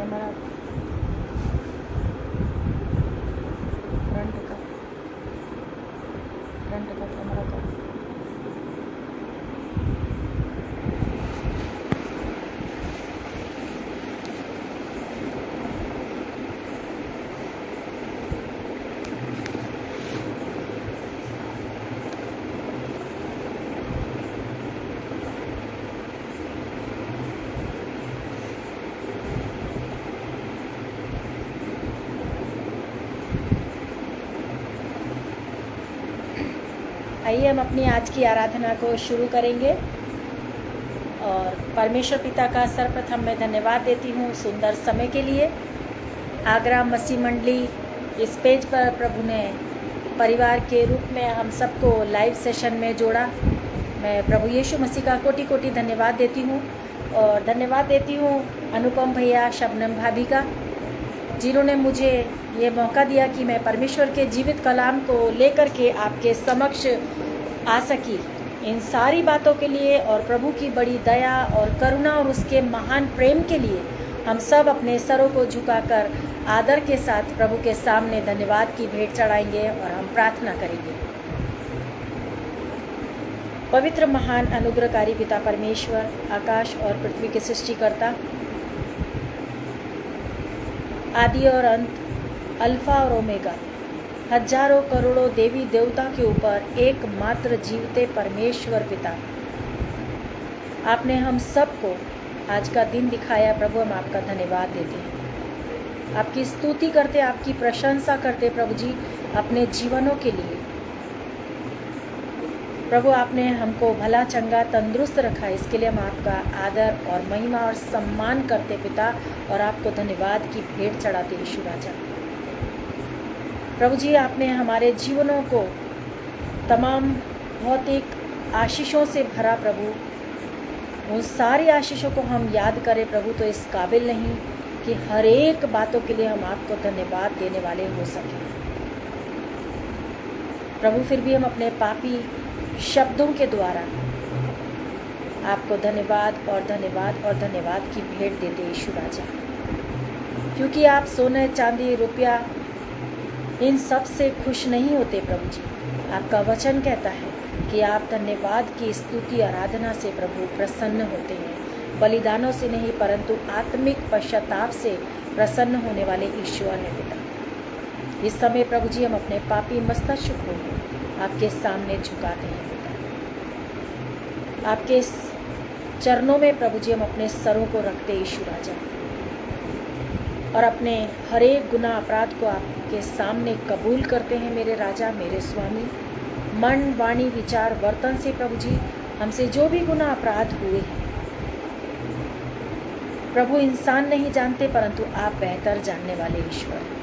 Camera front का camera का आइए हम अपनी आज की आराधना को शुरू करेंगे। और परमेश्वर पिता का सर्वप्रथम मैं धन्यवाद देती हूँ सुंदर समय के लिए। आगरा मसीह मंडली इस पेज पर प्रभु ने परिवार के रूप में हम सबको लाइव सेशन में जोड़ा। मैं प्रभु यीशु मसीह का कोटि कोटि धन्यवाद देती हूँ। और धन्यवाद देती हूँ अनुपम भैया, शबनम भाभी का, जिन्होंने मुझे ये मौका दिया कि मैं परमेश्वर के जीवित कलाम को लेकर के आपके समक्ष आ सकी। इन सारी बातों के लिए और प्रभु की बड़ी दया और करुणा और उसके महान प्रेम के लिए हम सब अपने सरों को झुकाकर आदर के साथ प्रभु के सामने धन्यवाद की भेंट चढ़ाएंगे और हम प्रार्थना करेंगे। पवित्र महान अनुग्रहकारी पिता परमेश्वर, आकाश और पृथ्वी के सृष्टिकर्ता, आदि और अंत, अल्फा और ओमेगा, हजारों करोड़ों देवी देवता के ऊपर एकमात्र जीवते परमेश्वर पिता, आपने हम सबको आज का दिन दिखाया। प्रभु हम आपका धन्यवाद देते हैं, आपकी स्तुति करते, आपकी प्रशंसा करते प्रभु जी अपने जीवनों के लिए। प्रभु आपने हमको भला चंगा तंदुरुस्त रखा, इसके लिए हम आपका आदर और महिमा और सम्मान करते पिता, और आपको धन्यवाद की भेंट चढ़ाते यीशु राजा। प्रभु जी आपने हमारे जीवनों को तमाम भौतिक आशीषों से भरा प्रभु। उन सारी आशीषों को हम याद करें प्रभु तो इस काबिल नहीं कि हर एक बातों के लिए हम आपको धन्यवाद देने वाले हो सकें प्रभु। फिर भी हम अपने पापी शब्दों के द्वारा आपको धन्यवाद और धन्यवाद और धन्यवाद की भेंट देते यीशु राजा, क्योंकि आप सोने चांदी रुपया इन सब से खुश नहीं होते प्रभु जी। आपका वचन कहता है कि आप धन्यवाद की स्तुति आराधना से प्रभु प्रसन्न होते हैं, बलिदानों से नहीं परंतु आत्मिक पश्चाताप से प्रसन्न होने वाले ईश्वर हैं पिता। इस समय प्रभु जी हम अपने पापी मस्तक को आपके सामने झुकाते हैं पिता। आपके चरणों में प्रभु जी हम अपने सरों को रखते यीशु राजा, और अपने हर एक गुनाह अपराध को आपके सामने कबूल करते हैं मेरे राजा, मेरे स्वामी। मन, वाणी, विचार, वर्तन से प्रभु जी हमसे जो भी गुनाह अपराध हुए हैं प्रभु, इंसान नहीं जानते परंतु आप बेहतर जानने वाले ईश्वर हैं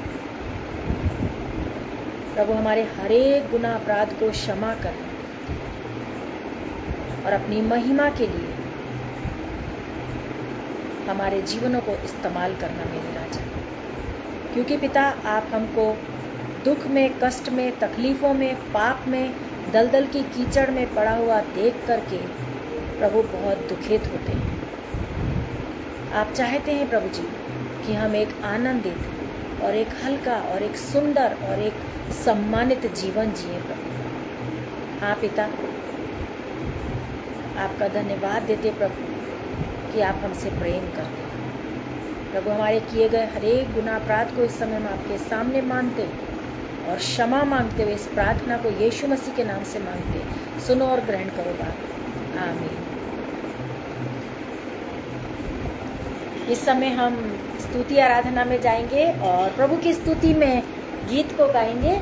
प्रभु। हमारे हर एक गुनाह अपराध को क्षमा करें और अपनी महिमा के लिए हमारे जीवनों को इस्तेमाल करना मेरे राजा, क्योंकि पिता आप हमको दुख में, कष्ट में, तकलीफ़ों में, पाप में, दलदल की कीचड़ में पड़ा हुआ देख करके प्रभु बहुत दुखित होते हैं। आप चाहते हैं प्रभु जी कि हम एक आनंदित और एक हल्का और एक सुंदर और एक सम्मानित जीवन जिए प्रभु। हाँ पिता, आपका धन्यवाद देते प्रभु कि आप हमसे प्रेम करते हैं प्रभु। हमारे किए गए हर एक गुनाह अपराध को इस समय हम आपके सामने मानते हैं और क्षमा मांगते हुए इस प्रार्थना को यीशु मसीह के नाम से मांगते हैं। सुनो और ग्रहण करो बाप, आमीन। इस समय हम स्तुति आराधना में जाएंगे और प्रभु की स्तुति में गीत को गाएंगे।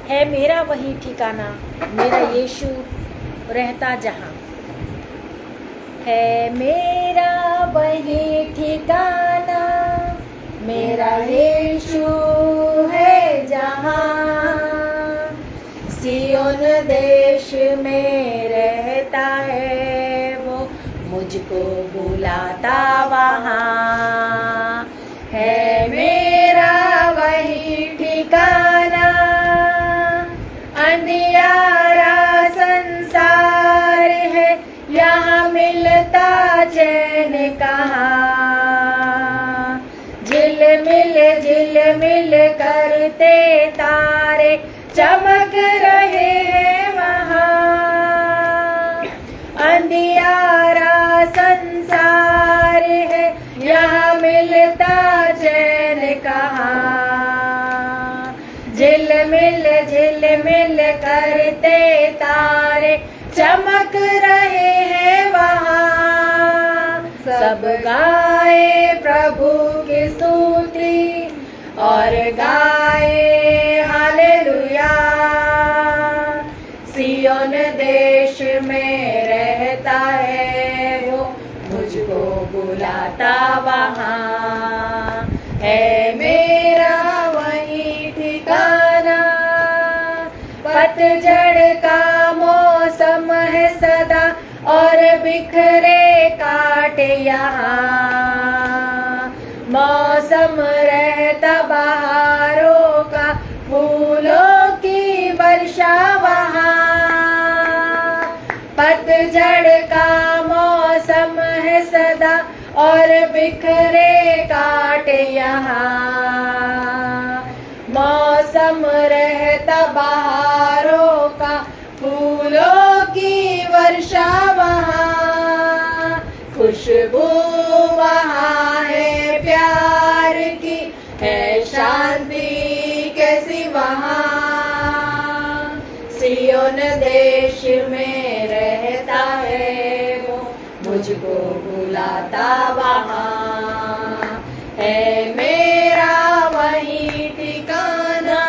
है मेरा वही ठिकाना, मेरा यीशु रहता जहाँ। है मेरा वही ठिकाना, मेरा यीशु है जहाँ। सियोन देश में रहता है वो, मुझको बुलाता वहाँ। है मेरा वही ठिकाना, अंधियारा संसार है, यहाँ मिलता चैन कहाँ। उतरते तारे चमक रहे हैं वहाँ। सब गाए प्रभु की स्तुति और गाए हालेलुया। सियोन देश में रहता है वो, मुझको बुलाता वहाँ है मेरा वही ठिकाना। पतझड़ का मौसम है सदा और बिखरे कांटे यहाँ। मौसम रहता बहारों का, फूलों की वर्षा वहाँ। पतझड़ का मौसम है सदा और बिखरे कांटे यहाँ। मौसम रहता बहारों का, फूलों की वर्षा वहाँ। खुशबू वहाँ है प्यार की, है शांति कैसी वहाँ। सियोन देश में रहता है वो, मुझको बुलाता वहाँ है मेरा वही ठिकाना।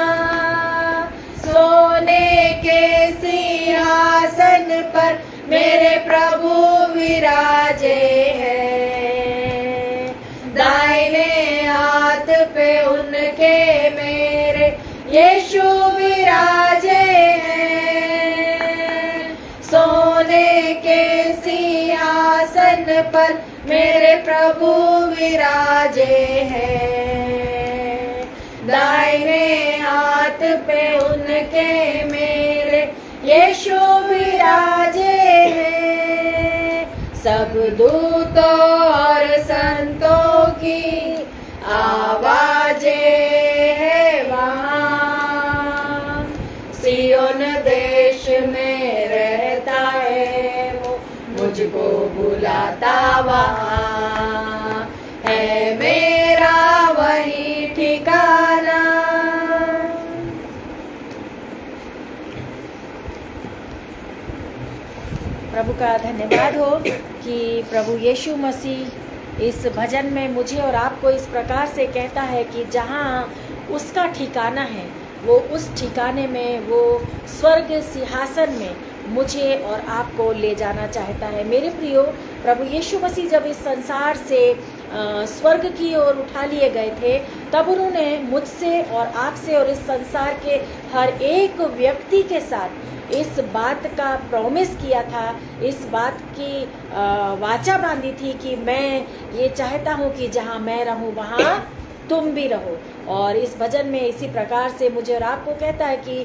सोने के सिंहासन पर मेरे प्रभु विराजे हैं। दाहिने हाथ पे उनके मेरे यीशु विराजे हैं। सोने के सिंहासन पर मेरे प्रभु विराजे हैं। दाहिने हाथ पे उनके मेरे यीशु विराजे हैं। सब दूतों और संतों की आवाजें है वहाँ। सियोन देश में रहता है वो, मुझको बुलाता वहाँ है मेरा वही ठिकाना। प्रभु का धन्यवाद हो कि प्रभु यीशु मसीह इस भजन में मुझे और आपको इस प्रकार से कहता है कि जहाँ उसका ठिकाना है वो उस ठिकाने में, वो स्वर्ग सिंहासन में मुझे और आपको ले जाना चाहता है। मेरे प्रियो, प्रभु यीशु मसीह जब इस संसार से स्वर्ग की ओर उठा लिए गए थे, तब उन्होंने मुझसे और आपसे और इस संसार के हर एक व्यक्ति के साथ इस बात का प्रॉमिस किया था, इस बात की वाचा बांधी थी कि मैं ये चाहता हूँ कि जहाँ मैं रहूँ वहाँ तुम भी रहो। और इस भजन में इसी प्रकार से मुझे और आपको कहता है कि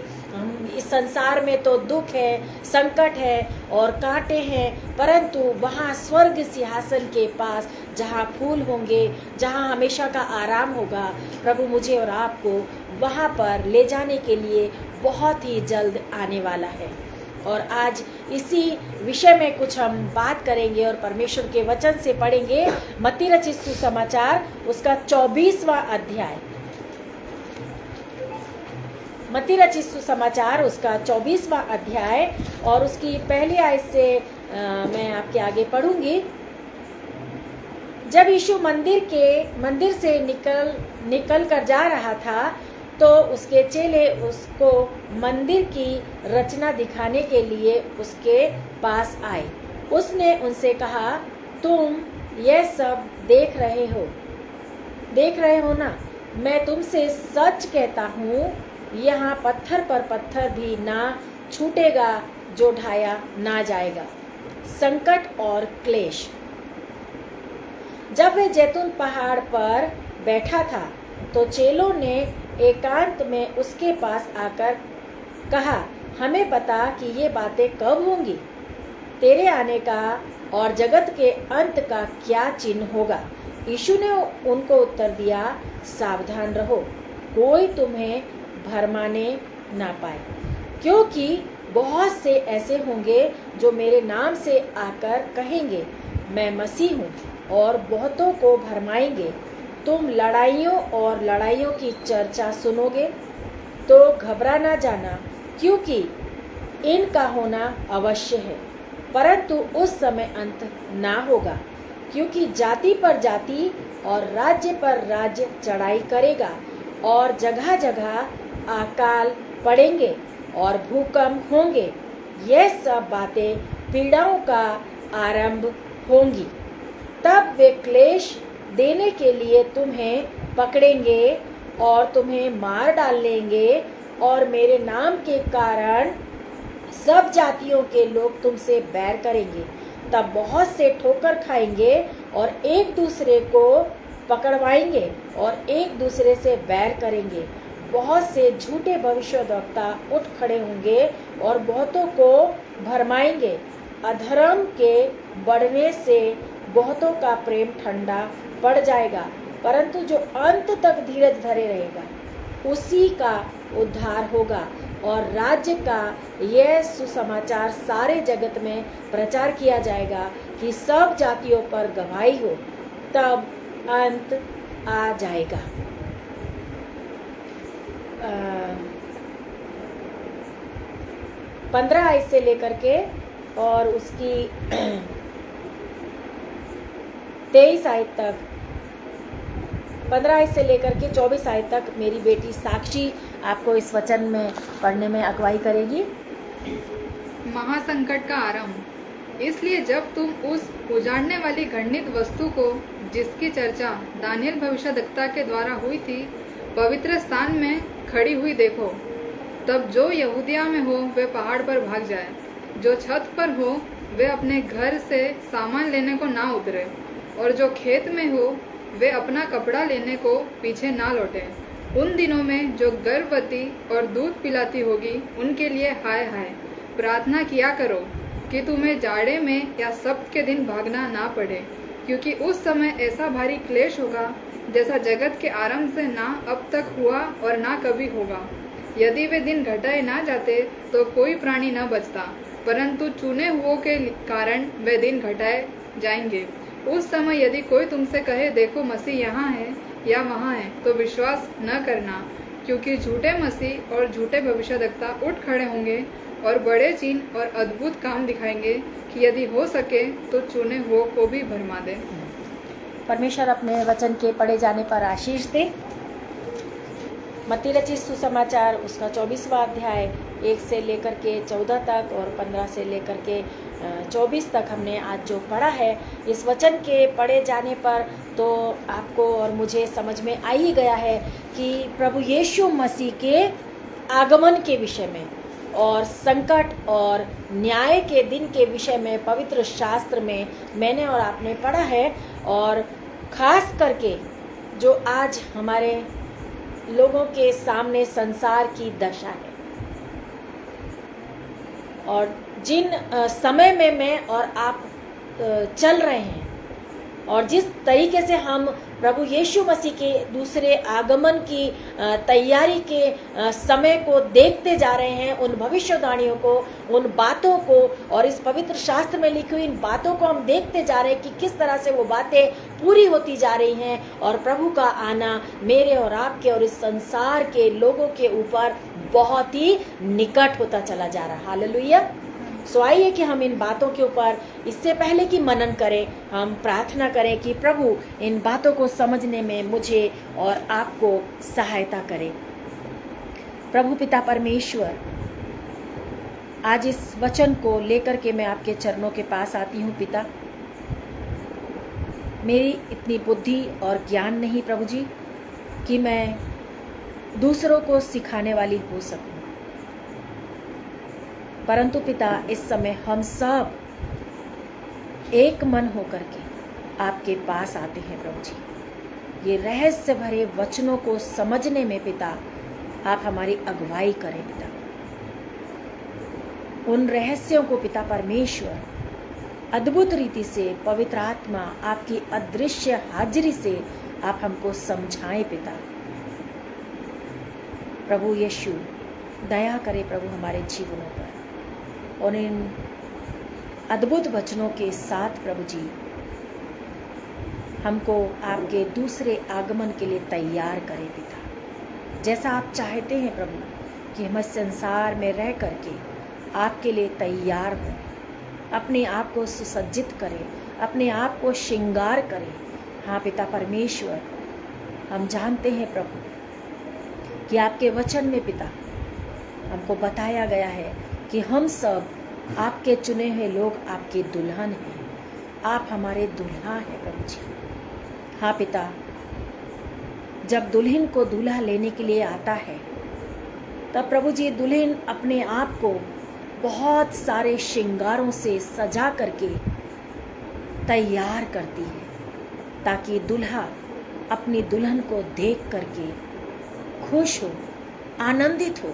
इस संसार में तो दुख है, संकट है और कांटे हैं, परंतु वहाँ स्वर्ग सिंहासन के पास जहाँ फूल होंगे, जहाँ हमेशा का आराम होगा, प्रभु मुझे और आपको वहाँ पर ले जाने के लिए बहुत ही जल्द आने वाला है। और आज इसी विषय में कुछ हम बात करेंगे और परमेश्वर के वचन से पढ़ेंगे मत्ती रचित सुसमाचार उसका 24वां अध्याय। मत्ती रचित सुसमाचार उसका 24वां अध्याय और उसकी पहली आयत से मैं आपके आगे पढ़ूंगी। जब यीशु मंदिर से निकल कर जा रहा था तो उसके चेले उसको मंदिर की रचना दिखाने के लिए उसके पास आए। उसने उनसे कहा, तुम यह सब देख रहे हो ना? मैं तुमसे सच कहता हूँ, यहाँ पत्थर पर पत्थर भी ना छूटेगा जो ढाया ना जाएगा। संकट और क्लेश। जब वह जैतून पहाड़ पर बैठा था तो चेलों ने एकांत में उसके पास आकर कहा, हमें बता कि ये बातें कब होंगी, तेरे आने का और जगत के अंत का क्या चिन्ह होगा। यीशु ने उनको उत्तर दिया, सावधान रहो, कोई तुम्हें भरमाने ना पाए, क्योंकि बहुत से ऐसे होंगे जो मेरे नाम से आकर कहेंगे, मैं मसीह हूँ, और बहुतों को भरमाएंगे। तुम लड़ाइयों की चर्चा सुनोगे तो घबरा ना जाना, क्योंकि इनका होना अवश्य है, परंतु उस समय अंत ना होगा, क्योंकि जाति पर जाति और राज्य पर राज्य चढ़ाई करेगा और जगह जगह अकाल पड़ेंगे और भूकंप होंगे। यह सब बातें पीड़ाओं का आरंभ होंगी। तब वे क्लेश देने के लिए तुम्हें पकड़ेंगे और तुम्हें मार डालेंगे, और मेरे नाम के कारण सब जातियों के लोग तुमसे बैर करेंगे। तब बहुत से ठोकर खाएंगे और एक दूसरे को पकड़वाएंगे और एक दूसरे से बैर करेंगे। बहुत से झूठे भविष्यद्वक्ता उठ खड़े होंगे और बहुतों को भरमाएंगे। अधर्म के बढ़ने से बहुतों का प्रेम ठंडा पड़ जाएगा, परंतु जो अंत तक धीरज धरे रहेगा उसी का उद्धार होगा। और राज्य का यह सुसमाचार सारे जगत में प्रचार किया जाएगा कि सब जातियों पर गवाही हो, तब अंत आ जाएगा। 15 आयत से लेकर के और उसकी 23 आयत तक, 15 आयत से लेकर के 24 आयत तक मेरी बेटी साक्षी आपको इस वचन में पढ़ने में अगुवाई करेगी। महासंकट का आरंभ। इसलिए जब तुम उस उजाड़ने वाली घृणित वस्तु को, जिसकी चर्चा दानियल भविष्यद्वक्ता के द्वारा हुई थी, पवित्र स्थान में खड़ी हुई देखो, तब जो यहूदिया में हो वे पहाड़ पर भाग जाए, जो छत पर हो वे अपने घर से सामान लेने को ना उतरे, और जो खेत में हो वे अपना कपड़ा लेने को पीछे ना लौटे। उन दिनों में जो गर्भवती और दूध पिलाती होगी उनके लिए हाय हाय। प्रार्थना किया करो कि तुम्हें जाड़े में या सब्त के दिन भागना ना पड़े, क्योंकि उस समय ऐसा भारी क्लेश होगा जैसा जगत के आरंभ से ना अब तक हुआ और ना कभी होगा। यदि वे दिन घटाए ना जाते तो कोई प्राणी न बचता, परंतु चुने हुओं के कारण वे दिन घटाए जाएंगे। उस समय यदि कोई तुमसे कहे देखो मसीह यहाँ है या वहाँ है, तो विश्वास न करना, क्योंकि झूठे मसीह और झूठे भविष्यद्वक्ता उठ खड़े होंगे और बड़े चिन्ह और अद्भुत काम दिखाएंगे कि यदि हो सके तो चुने हुओं को भी भरमा दे। परमेश्वर अपने वचन के पढ़े जाने पर आशीष दे। मत्ती रचित सुसमाचार उसका 24वां अध्याय 1 से लेकर के 14 तक और 15 से लेकर के 24 तक हमने आज जो पढ़ा है, इस वचन के पढ़े जाने पर तो आपको और मुझे समझ में आ ही गया है कि प्रभु यीशु मसीह के आगमन के विषय में और संकट और न्याय के दिन के विषय में पवित्र शास्त्र में मैंने और आपने पढ़ा है। और ख़ास करके जो आज हमारे लोगों के सामने संसार की दशा है और जिन समय में मैं और आप चल रहे हैं और जिस तरीके से हम प्रभु यीशु मसीह के दूसरे आगमन की तैयारी के समय को देखते जा रहे हैं, उन भविष्यवाणियों को, उन बातों को और इस पवित्र शास्त्र में लिखी हुई इन बातों को हम देखते जा रहे हैं कि किस तरह से वो बातें पूरी होती जा रही हैं और प्रभु का आना मेरे और आपके और इस संसार के लोगों के ऊपर बहुत ही निकट होता चला जा रहा है। हालेलुया। सो आइए कि हम इन बातों के ऊपर इससे पहले कि मनन करें, हम प्रार्थना करें कि प्रभु इन बातों को समझने में मुझे और आपको सहायता करें। प्रभु पिता परमेश्वर, आज इस वचन को लेकर के मैं आपके चरणों के पास आती हूँ। पिता, मेरी इतनी बुद्धि और ज्ञान नहीं प्रभु जी कि मैं दूसरों को सिखाने वाली हो सकूं, परंतु पिता इस समय हम सब एक मन होकर के आपके पास आते हैं प्रभु जी। ये रहस्य भरे वचनों को समझने में पिता आप हमारी अगुवाई करें पिता। उन रहस्यों को पिता परमेश्वर अद्भुत रीति से पवित्र आत्मा आपकी अदृश्य हाजिरी से आप हमको समझाएं पिता। प्रभु यीशु दया करे प्रभु हमारे जीवनों पर और इन अद्भुत वचनों के साथ प्रभु जी हमको आपके दूसरे आगमन के लिए तैयार करें पिता। जैसा आप चाहते हैं प्रभु कि हम इस संसार में रह करके आपके लिए तैयार हों, अपने आप को सुसज्जित करें, अपने आप को श्रृंगार करें। हाँ पिता परमेश्वर, हम जानते हैं प्रभु कि आपके वचन में पिता हमको बताया गया है कि हम सब आपके चुने हुए लोग आपके दुल्हन हैं, आप हमारे दुल्हा हैं प्रभु जी। हाँ पिता, जब दुल्हन को दूल्हा लेने के लिए आता है तब प्रभु जी दुल्हन अपने आप को बहुत सारे श्रृंगारों से सजा करके तैयार करती है ताकि दूल्हा अपनी दुल्हन को देख करके खुश हो, आनंदित हो,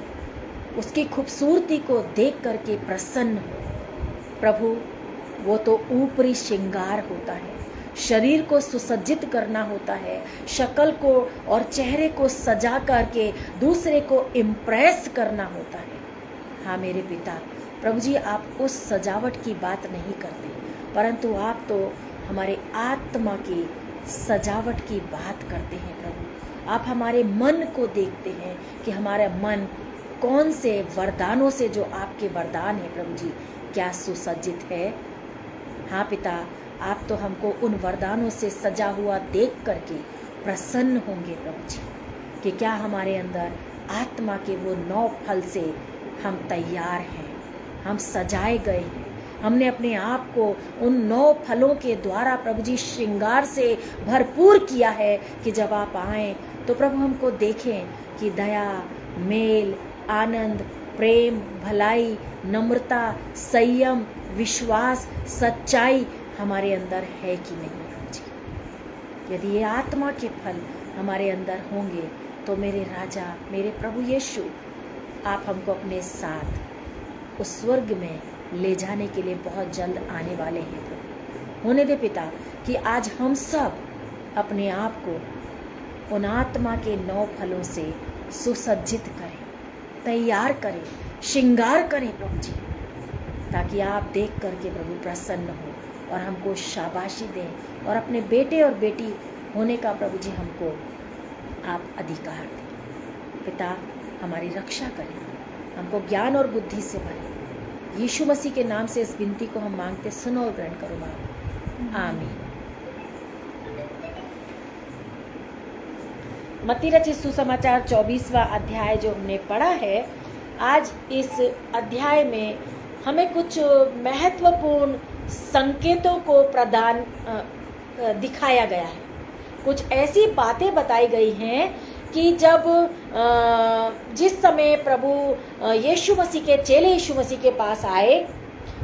उसकी खूबसूरती को देख करके प्रसन्न हो। प्रभु, वो तो ऊपरी श्रृंगार होता है, शरीर को सुसज्जित करना होता है, शक्ल को और चेहरे को सजा करके दूसरे को इम्प्रेस करना होता है। हाँ मेरे पिता प्रभु जी, आप उस सजावट की बात नहीं करते, परंतु आप तो हमारे आत्मा की सजावट की बात करते हैं प्रभु। आप हमारे मन को देखते हैं कि हमारा मन कौन से वरदानों से, जो आपके वरदान है प्रभु जी, क्या सुसज्जित है। हाँ पिता, आप तो हमको उन वरदानों से सजा हुआ देख करके प्रसन्न होंगे प्रभु जी कि क्या हमारे अंदर आत्मा के वो 9 फल से हम तैयार हैं, हम सजाए गए हैं। हमने अपने आप को उन 9 फलों के द्वारा प्रभु जी श्रृंगार से भरपूर किया है कि जब आप आएं तो प्रभु हमको देखें कि दया, मेल, आनंद, प्रेम, भलाई, नम्रता, संयम, विश्वास, सच्चाई हमारे अंदर है कि नहीं प्रभु जी। यदि ये आत्मा के फल हमारे अंदर होंगे तो मेरे राजा, मेरे प्रभु यीशु, आप हमको अपने साथ उस स्वर्ग में ले जाने के लिए बहुत जल्द आने वाले हैं प्रभु। होने दे पिता कि आज हम सब अपने आप को उन आत्मा के 9 फलों से सुसज्जित करें, तैयार करें, श्रृंगार करें प्रभु जी, ताकि आप देख करके प्रभु प्रसन्न हो और हमको शाबाशी दें और अपने बेटे और बेटी होने का प्रभु जी हमको आप अधिकार दें। पिता, हमारी रक्षा करें, हमको ज्ञान और बुद्धि से भरें। यीशु मसीह के नाम से इस विनती को हम मांगते, सुनो और ग्रहण करो बाप, आमीन। मत्ती रचित सुसमाचार 24वां अध्याय जो हमने पढ़ा है, आज इस अध्याय में हमें कुछ महत्वपूर्ण संकेतों को दिखाया गया है। कुछ ऐसी बातें बताई गई हैं कि जब जिस समय प्रभु यीशु मसीह के चेले यीशु मसीह के पास आए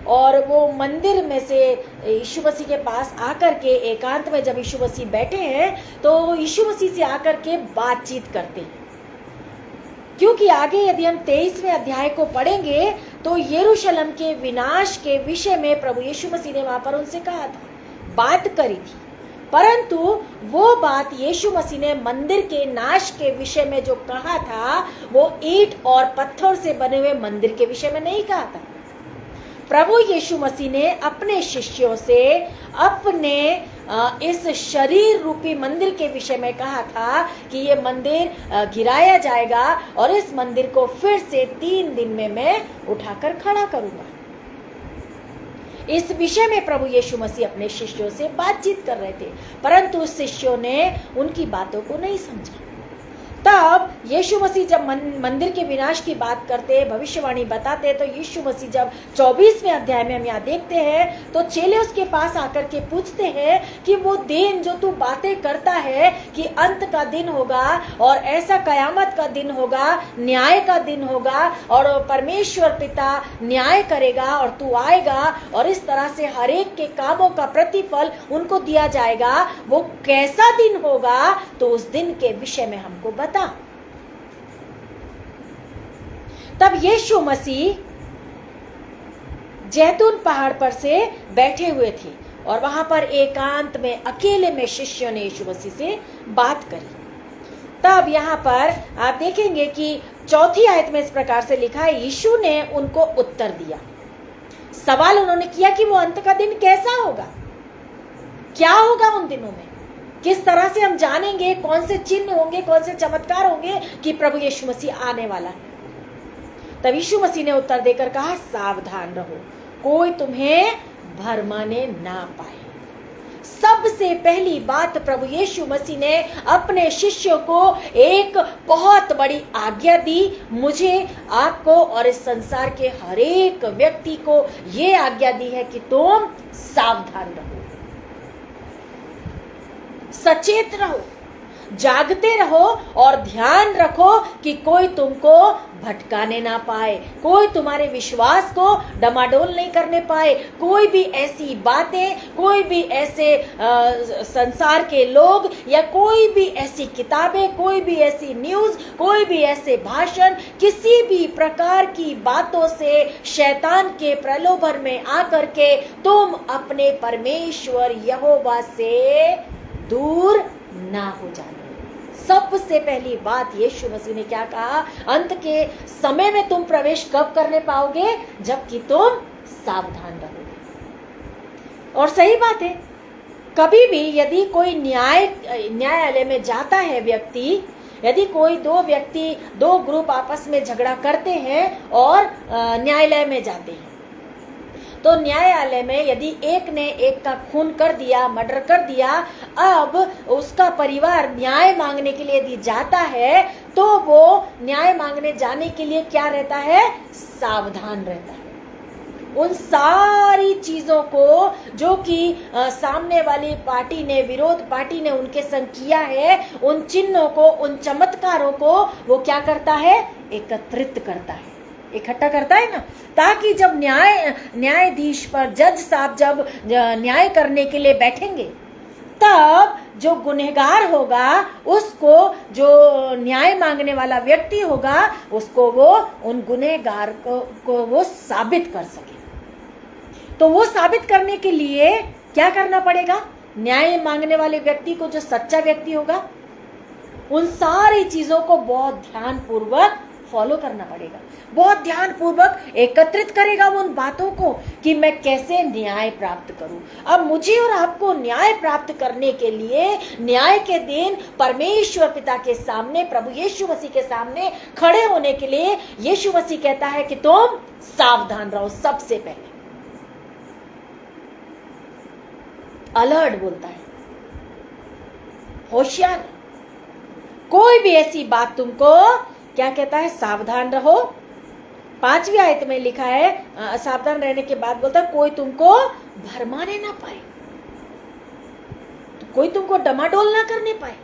और वो मंदिर में से यीशु मसीह के पास आकर के एकांत में जब यीशु मसीह बैठे हैं तो यीशु मसीह से आकर के बातचीत करते हैं, क्योंकि आगे यदि हम 23वें अध्याय को पढ़ेंगे तो यरूशलेम के विनाश के विषय में प्रभु यीशु मसीह ने वहां पर उनसे कहा था, बात करी थी, परंतु वो बात यीशु मसीह ने मंदिर के नाश के विषय में जो कहा था वो ईंट और पत्थर से बने हुए मंदिर के विषय में नहीं कहा था। प्रभु यीशु मसीह ने अपने शिष्यों से अपने इस शरीर रूपी मंदिर के विषय में कहा था कि ये मंदिर गिराया जाएगा और इस मंदिर को फिर से 3 दिन में मैं उठाकर खड़ा करूंगा। इस विषय में प्रभु यीशु मसीह अपने शिष्यों से बातचीत कर रहे थे, परंतु शिष्यों ने उनकी बातों को नहीं समझा। तब यीशु मसीह जब मंदिर के विनाश की बात करते, भविष्यवाणी बताते, तो यीशु मसीह जब 24वें अध्याय में हम यहाँ देखते हैं तो चेले उसके पास आकर के पूछते हैं कि वो दिन जो तू बातें करता है कि अंत का दिन होगा और ऐसा कयामत का दिन होगा, न्याय का दिन होगा और परमेश्वर पिता न्याय करेगा और तू आएगा और इस तरह से हर एक के कामों का प्रतिफल उनको दिया जाएगा, वो कैसा दिन होगा, तो उस दिन के विषय में हमको बता। तब यीशु मसीह जैतून पहाड़ पर से बैठे हुए थे और वहां पर एकांत में अकेले में शिष्यों ने यीशु मसीह से बात करी। तब यहाँ पर आप देखेंगे कि 4थी आयत में इस प्रकार से लिखा है, यीशु ने उनको उत्तर दिया। सवाल उन्होंने किया कि वो अंत का दिन कैसा होगा, क्या होगा उन दिनों में, किस तरह से हम जानेंगे, कौन से चिन्ह होंगे, कौन से चमत्कार होंगे कि प्रभु यीशु मसीह आने वाला है। तब यीशु मसीह ने उत्तर देकर कहा, सावधान रहो, कोई तुम्हें भरमाने ना पाए। सबसे पहली बात प्रभु यीशु मसीह ने अपने शिष्यों को एक बहुत बड़ी आज्ञा दी। मुझे, आपको और इस संसार के हर एक व्यक्ति को ये आज्ञा दी है कि तुम सावधान रहो, सचेत रहो, जागते रहो और ध्यान रखो कि कोई तुमको भटकाने ना पाए, कोई तुम्हारे विश्वास को डमाडोल नहीं करने पाए। कोई भी ऐसी बातें, कोई भी ऐसे संसार के लोग या कोई भी ऐसी किताबें, कोई भी ऐसी न्यूज़, कोई भी ऐसे भाषण, किसी भी प्रकार की बातों से शैतान के प्रलोभन में आकर के तुम अपने परमेश्वर यहोवा से दूर ना हो जाना। सबसे पहली बात यीशु मसीह ने क्या कहा, अंत के समय में तुम प्रवेश कब करने पाओगे, जबकि तुम सावधान रहोगे। और सही बात है, कभी भी यदि कोई न्यायालय में जाता है व्यक्ति, यदि कोई दो ग्रुप आपस में झगड़ा करते हैं और न्यायालय में जाते हैं, तो न्यायालय में यदि एक ने एक का खून कर दिया, मर्डर कर दिया, अब उसका परिवार न्याय मांगने के लिए यदि जाता है, तो वो न्याय मांगने जाने के लिए क्या रहता है, सावधान रहता है। उन सारी चीजों को जो कि सामने वाली पार्टी ने, विरोध पार्टी ने उनके संग किया है, उन चिन्हों को, उन चमत्कारों को वो क्या करता है, एकत्रित करता है, इकट्ठा करता है ना, ताकि जब न्यायाधीश पर जज साहब जब न्याय करने के लिए बैठेंगे, तब जो गुनहगार होगा उसको, जो न्याय मांगने वाला व्यक्ति होगा, उसको वो उन गुनहगार को वो साबित कर सके। तो वो साबित करने के लिए क्या करना पड़ेगा, न्याय मांगने वाले व्यक्ति को, जो सच्चा व्यक्ति होगा, उन सारी चीजों को बहुत ध्यान पूर्वक फॉलो करना पड़ेगा, बहुत ध्यान पूर्वक एकत्रित करेगा उन बातों को कि मैं कैसे न्याय प्राप्त करूं। अब मुझे और आपको न्याय प्राप्त करने के लिए न्याय के दिन परमेश्वर पिता के सामने, प्रभु यीशु मसीह के सामने खड़े होने के लिए यीशु मसीह कहता है कि तुम सावधान रहो। सबसे पहले अलर्ट बोलता है, होशियार, कोई भी ऐसी बात तुमको क्या कहता है, सावधान रहो। 5वीं आयत में लिखा है, सावधान रहने के बाद बोलता है कोई तुमको भरमाने ना पाए, तो कोई तुमको डमाडोल ना करने पाए,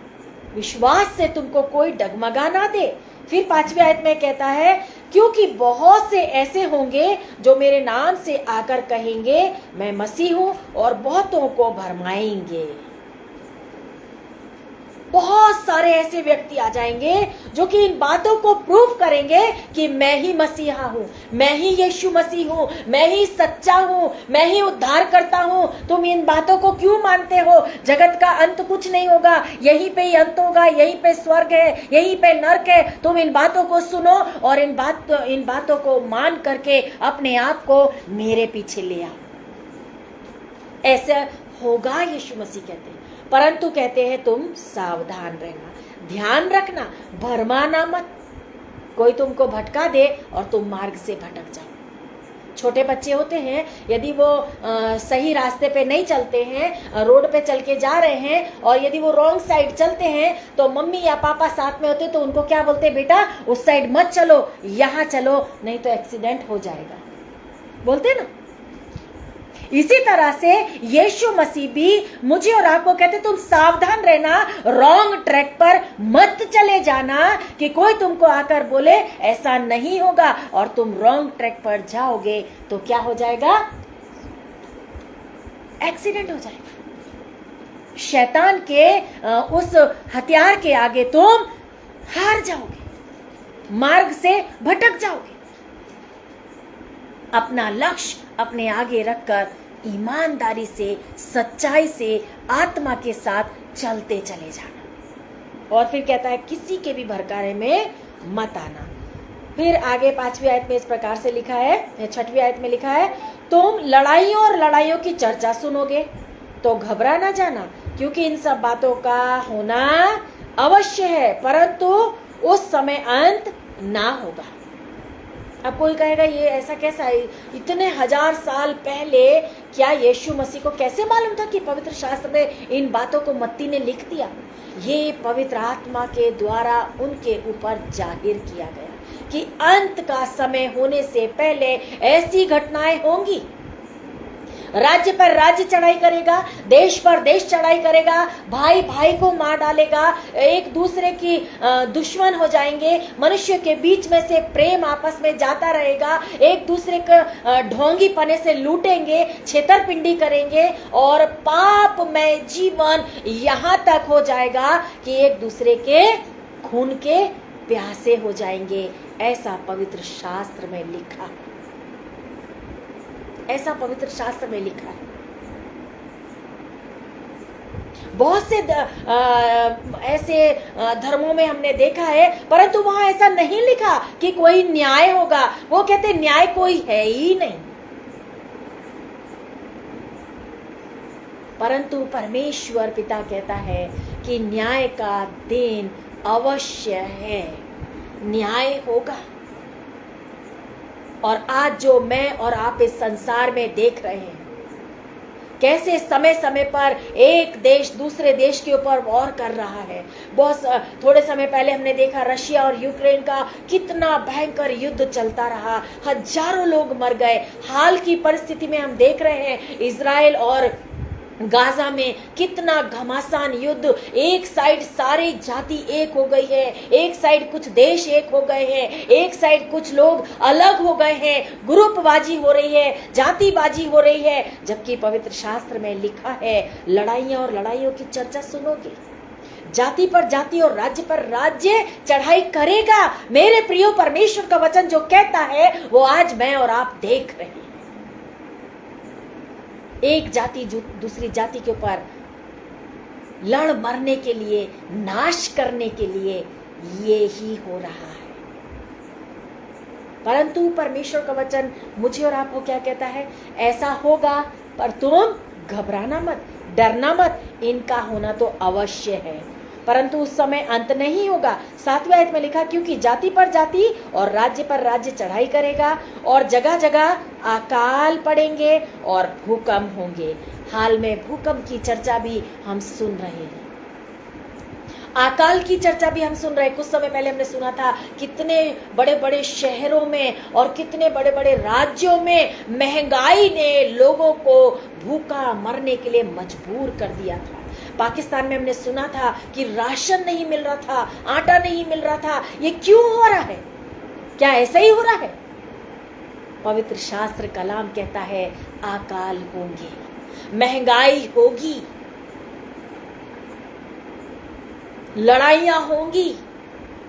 विश्वास से तुमको कोई डगमगा ना दे। फिर 5वीं आयत में कहता है, क्योंकि बहुत से ऐसे होंगे जो मेरे नाम से आकर कहेंगे मैं मसीह हूं, और बहुतों को भरमाएंगे। बहुत सारे ऐसे व्यक्ति आ जाएंगे जो कि इन बातों को प्रूव करेंगे कि मैं ही मसीहा हूं, मैं ही यीशु मसीह हूं, मैं ही सच्चा हूं, मैं ही उद्धार करता हूं। तुम इन बातों को क्यों मानते हो, जगत का अंत कुछ नहीं होगा, यहीं पे ही अंत होगा, यहीं पे स्वर्ग है, यहीं पे नरक है। तुम इन बातों को सुनो और इन बातों को मान करके अपने आप को मेरे पीछे ले आओ। ऐसा होगा, यीशु मसीह कहते हैं, परंतु कहते हैं तुम सावधान रहना, ध्यान रखना, भरमाना मत, कोई तुमको भटका दे और तुम मार्ग से भटक जाओ। छोटे बच्चे होते हैं, यदि वो सही रास्ते पे नहीं चलते हैं, रोड पे चल के जा रहे हैं और यदि वो रॉन्ग साइड चलते हैं, तो मम्मी या पापा साथ में होते तो उनको क्या बोलते, बेटा उस साइड मत चलो, यहाँ चलो, नहीं तो एक्सीडेंट हो जाएगा, बोलते ना। इसी तरह से यीशु मसीह भी मुझे और आपको कहते तुम सावधान रहना, रॉन्ग ट्रैक पर मत चले जाना कि कोई तुमको आकर बोले ऐसा नहीं होगा और तुम रॉन्ग ट्रैक पर जाओगे तो क्या हो जाएगा, एक्सीडेंट हो जाएगा। शैतान के उस हथियार के आगे तुम हार जाओगे, मार्ग से भटक जाओगे। अपना लक्ष्य अपने आगे रखकर ईमानदारी से, सच्चाई से, आत्मा के साथ चलते चले जाना। और फिर कहता है किसी के भी भड़काने में मत आना। फिर आगे 5वीं आयत में इस प्रकार से लिखा है, 6वीं आयत में लिखा है, तुम लड़ाइयों और लड़ाइयों की चर्चा सुनोगे तो घबरा ना जाना, क्योंकि इन सब बातों का होना अवश्य है, परंतु उस समय अंत ना होगा। अब कोई कहेगा ये ऐसा कैसा है, इतने 1000 साल पहले क्या यीशु मसीह को कैसे मालूम था कि पवित्र शास्त्र में इन बातों को मत्ती ने लिख दिया? ये पवित्र आत्मा के द्वारा उनके ऊपर जाहिर किया गया कि अंत का समय होने से पहले ऐसी घटनाएं होंगी। राज्य पर राज्य चढ़ाई करेगा, देश पर देश चढ़ाई करेगा, भाई भाई को मार डालेगा, एक दूसरे की दुश्मन हो जाएंगे, मनुष्य के बीच में से प्रेम आपस में जाता रहेगा, एक दूसरे का ढोंगी पने से लूटेंगे, छेतरपिंडी करेंगे और पाप में जीवन यहाँ तक हो जाएगा कि एक दूसरे के खून के प्यासे हो जाएंगे। ऐसा पवित्र शास्त्र में लिखा है, ऐसा पवित्र शास्त्र में लिखा है। बहुत से ऐसे धर्मों में हमने देखा है, परंतु वहां ऐसा नहीं लिखा कि कोई न्याय होगा। वो कहते न्याय कोई है ही नहीं, परंतु परमेश्वर पिता कहता है कि न्याय का दिन अवश्य है, न्याय होगा। और आज जो मैं और आप इस संसार में देख रहे हैं, कैसे समय समय पर एक देश दूसरे देश के ऊपर वॉर कर रहा है। बहुत थोड़े समय पहले हमने देखा रशिया और यूक्रेन का कितना भयंकर युद्ध चलता रहा, हजारों लोग मर गए। हाल की परिस्थिति में हम देख रहे हैं इजराइल और गाजा में कितना घमासान युद्ध, एक साइड सारी जाति एक हो गई है, एक साइड कुछ देश एक हो गए हैं, एक साइड कुछ लोग अलग हो गए हैं, ग्रुपबाजी हो रही है, जातिबाजी हो रही है। जबकि पवित्र शास्त्र में लिखा है लड़ाइयां और लड़ाइयों की चर्चा सुनोगे, जाति पर जाति और राज्य पर राज्य चढ़ाई करेगा। मेरे प्रियो, परमेश्वर का वचन जो कहता है वो आज मैं और आप देख रहे हैं। एक जाति दूसरी जाति के ऊपर लड़ मरने के लिए, नाश करने के लिए ये ही हो रहा है। परंतु परमेश्वर का वचन मुझे और आपको क्या कहता है? ऐसा होगा, पर तुम घबराना मत, डरना मत, इनका होना तो अवश्य है, परंतु उस समय अंत नहीं होगा। 7वें आयत में लिखा, क्योंकि जाति पर जाति और राज्य पर राज्य चढ़ाई करेगा और जगह जगह अकाल पड़ेंगे और भूकंप होंगे। हाल में भूकंप की चर्चा भी हम सुन रहे हैं, अकाल की चर्चा भी हम सुन रहे हैं। कुछ समय पहले हमने सुना था कितने बड़े बड़े शहरों में और कितने बड़े बड़े राज्यों में महंगाई ने लोगों को भूखा मरने के लिए मजबूर कर दिया था। पाकिस्तान में हमने सुना था कि राशन नहीं मिल रहा था, आटा नहीं मिल रहा था। ये क्यों हो रहा है? क्या ऐसा ही हो रहा है? पवित्र शास्त्र कलाम कहता है अकाल होंगे, महंगाई होगी, लड़ाइयां होंगी,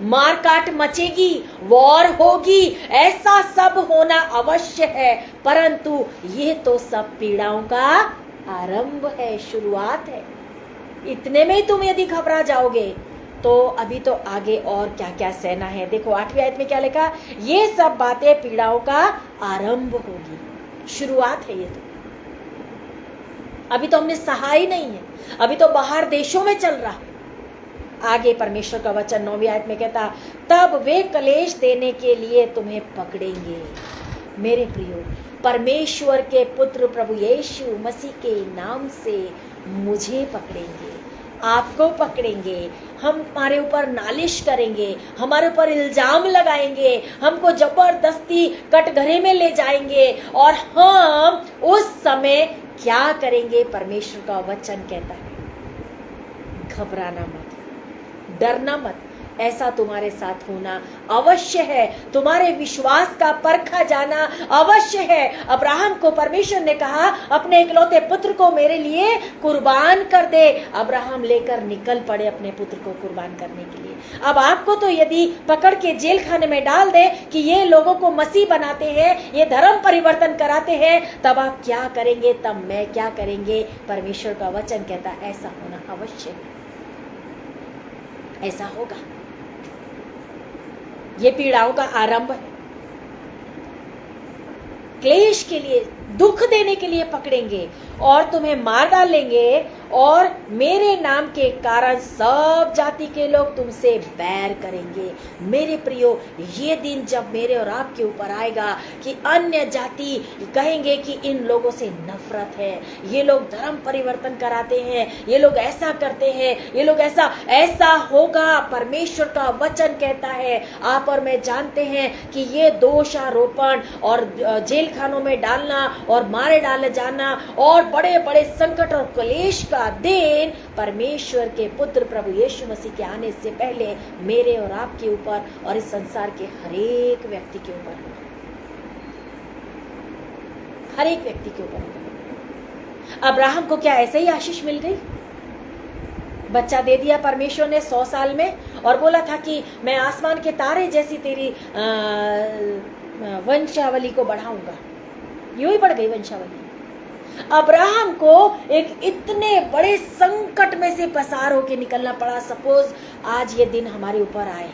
मारकाट मचेगी, वॉर होगी, ऐसा सब होना अवश्य है। परंतु ये तो सब पीड़ाओं का आरंभ है, शुरुआत है। इतने में ही तुम यदि घबरा जाओगे तो अभी तो आगे और क्या क्या सहना है। देखो 8वीं आयत में क्या लिखा? ये सब बातें पीड़ाओं का आरंभ होगी, शुरुआत है। ये तो अभी तो हमने सहा ही नहीं है, अभी तो बाहर देशों में चल रहा है। आगे परमेश्वर का वचन 9वीं आयत में कहता, तब वे कलेश देने के लिए तुम्हें पकड़ेंगे। मेरे प्रियो, परमेश्वर के पुत्र प्रभु यीशु मसीह के नाम से मुझे पकड़ेंगे, आपको पकड़ेंगे, हमारे ऊपर नालिश करेंगे, हमारे ऊपर इल्जाम लगाएंगे, हमको जबरदस्ती कटघरे में ले जाएंगे। और हम उस समय क्या करेंगे? परमेश्वर का वचन कहता है घबराना मत, डरना मत, ऐसा तुम्हारे साथ होना अवश्य है। तुम्हारे विश्वास का परखा जाना अवश्य है। अब्राहम को परमेश्वर ने कहा अपने इकलौते पुत्र को मेरे लिए कुर्बान कर दे। अब्राहम लेकर निकल पड़े अपने पुत्र को कुर्बान करने के लिए। अब आपको तो यदि पकड़ के जेल खाने में डाल दे कि ये लोगों को मसीह बनाते हैं, ये धर्म परिवर्तन कराते हैं, तब आप क्या करेंगे? तब मैं क्या करेंगे? परमेश्वर का वचन कहता है ऐसा होना अवश्य है, ऐसा होगा। ये पीड़ाओं का आरंभ है। क्लेश के लिए दुख देने के लिए पकड़ेंगे और तुम्हें मार डालेंगे, और मेरे नाम के कारण सब जाति के लोग तुमसे बैर करेंगे। मेरे प्रियो, ये दिन जब मेरे और आपके ऊपर आएगा कि अन्य जाति कहेंगे कि इन लोगों से नफरत है, ये लोग धर्म परिवर्तन कराते हैं, ये लोग ऐसा करते हैं, ये लोग ऐसा होगा। परमेश्वर का वचन कहता है, आप और मैं जानते हैं कि ये दोषारोपण और जेल खानों में डालना और मारे डाले जाना और बड़े बड़े संकट और क्लेश का दिन परमेश्वर के पुत्र प्रभु यीशु मसीह के आने से पहले मेरे और आपके ऊपर और इस संसार के हर एक व्यक्ति के ऊपर होगा, हर एक व्यक्ति के ऊपर होगा। अब्राहम को क्या ऐसे ही आशीष मिल गई? बच्चा दे दिया परमेश्वर ने 100 साल में और बोला था कि मैं आसमान के तारे जैसी तेरी वंशावली को बढ़ाऊंगा। यूं ही बढ़ गई वंशावली। अब्राहम को एक इतने बड़े संकट में से पसार होके निकलना पड़ा। सपोज आज ये दिन हमारे ऊपर आए,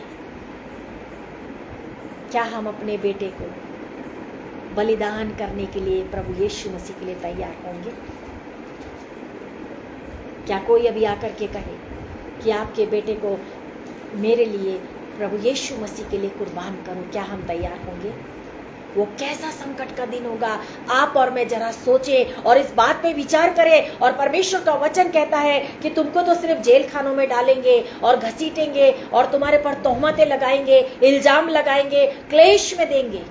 क्या हम अपने बेटे को बलिदान करने के लिए प्रभु यीशु मसीह के लिए तैयार होंगे? क्या कोई अभी आकर के कहे कि आपके बेटे को मेरे लिए प्रभु यीशु मसीह के लिए कुर्बान करो, क्या हम तैयार होंगे? वो कैसा संकट का दिन होगा, आप और मैं जरा सोचें और इस बात पे विचार करें। और परमेश्वर का वचन कहता है कि तुमको तो सिर्फ जेल खानों में डालेंगे और घसीटेंगे और तुम्हारे पर तोहमतें लगाएंगे, इल्जाम लगाएंगे, क्लेश में देंगे।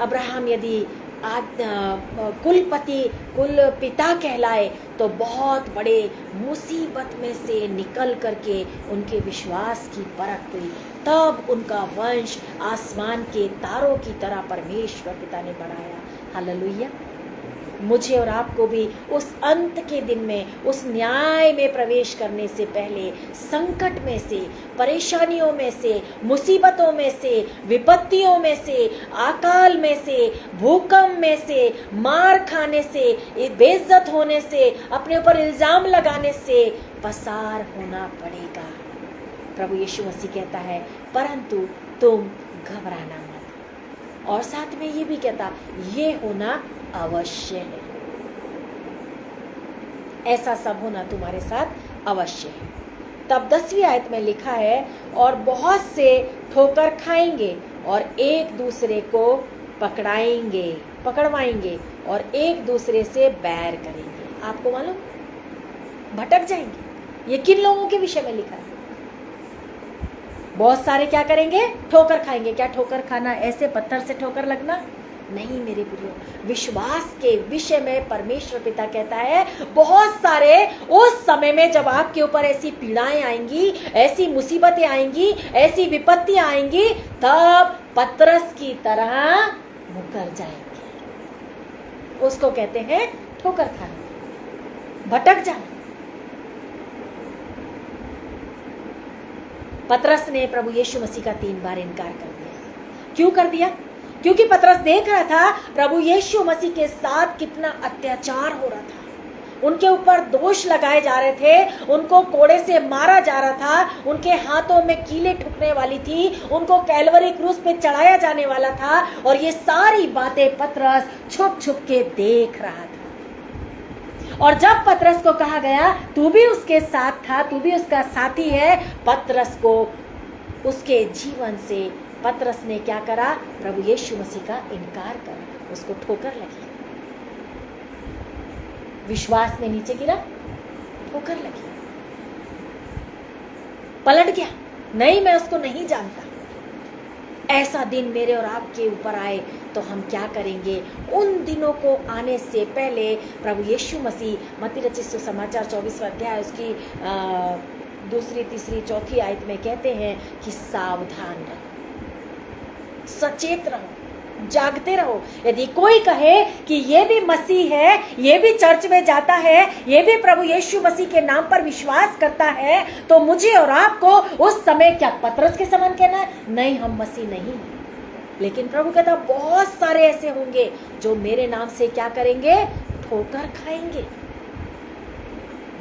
अब्राहम यदि कुल पिता कहलाए तो बहुत बड़े मुसीबत में से निकल करके उनके विश्वास की परख हुई, तब उनका वंश आसमान के तारों की तरह परमेश्वर पिता ने बढ़ाया। हालेलुया। मुझे और आपको भी उस अंत के दिन में, उस न्याय में प्रवेश करने से पहले संकट में से, परेशानियों में से, मुसीबतों में से, विपत्तियों में से, अकाल में से, भूकंप में से, मार खाने से, बेइज्जत होने से, अपने ऊपर इल्जाम लगाने से पसार होना पड़ेगा। प्रभु यीशु मसीह कहता है परंतु तुम घबराना मत, और साथ में ये भी कहता ये होना अवश्य है, ऐसा सब होना तुम्हारे साथ अवश्य है। तब 10वीं आयत में लिखा है और बहुत से ठोकर खाएंगे और एक दूसरे को पकड़वाएंगे और एक दूसरे से बैर करेंगे। आपको मालूम, भटक जाएंगे। ये किन लोगों के विषय में लिखा है? बहुत सारे क्या करेंगे? ठोकर खाएंगे। क्या ठोकर खाना ऐसे पत्थर से ठोकर लगना? नहीं मेरे प्रियो, विश्वास के विषय में परमेश्वर पिता कहता है बहुत सारे उस समय में जब आपके ऊपर ऐसी पीड़ाएं आएंगी, ऐसी मुसीबतें आएंगी, ऐसी विपत्तियां आएंगी, तब पतरस की तरह मुकर जाएंगे। उसको कहते हैं ठोकर खाना, भटक जाना। पतरस ने प्रभु यीशु मसीह का 3 बार इनकार कर दिया। क्यों कर दिया? क्योंकि पतरस देख रहा था प्रभु यीशु मसीह के साथ कितना अत्याचार हो रहा था। उनके ऊपर दोष लगाए जा रहे थे, उनको कोड़े से मारा जा रहा था, उनके हाथों में कीलें ठुकने वाली थी, उनको कैलवरी क्रूस पे चढ़ाया जाने वाला था, और ये सारी बातें पतरस छुप छुप के देख रहा था। और जब पतरस को कहा गया तू भी उसके साथ था, तू भी उसका साथी है, पतरस को उसके जीवन से पतरस ने क्या करा? प्रभु यीशु मसीह का इनकार करा, उसको ठोकर लगी, विश्वास में नीचे गिरा, ठोकर लगी, पलट गया, नहीं मैं उसको नहीं जानता। ऐसा दिन मेरे और आपके ऊपर आए तो हम क्या करेंगे? उन दिनों को आने से पहले प्रभु यीशु मसीह मत्ती रचित सुसमाचार 24वां अध्याय उसकी 2, 3, 4 आयत में कहते हैं कि सावधान रहो, सचेत रहो, जागते रहो। यदि कोई कहे कि ये भी मसीह है, ये भी चर्च में जाता है, ये भी प्रभु यीशु मसीह के नाम पर विश्वास करता है, तो मुझे और आपको उस समय क्या पतरस के समान कहना है? नहीं, हम मसीह नहीं हैं। लेकिन प्रभु कहता बहुत सारे ऐसे होंगे जो मेरे नाम से क्या करेंगे? ठोकर खाएंगे,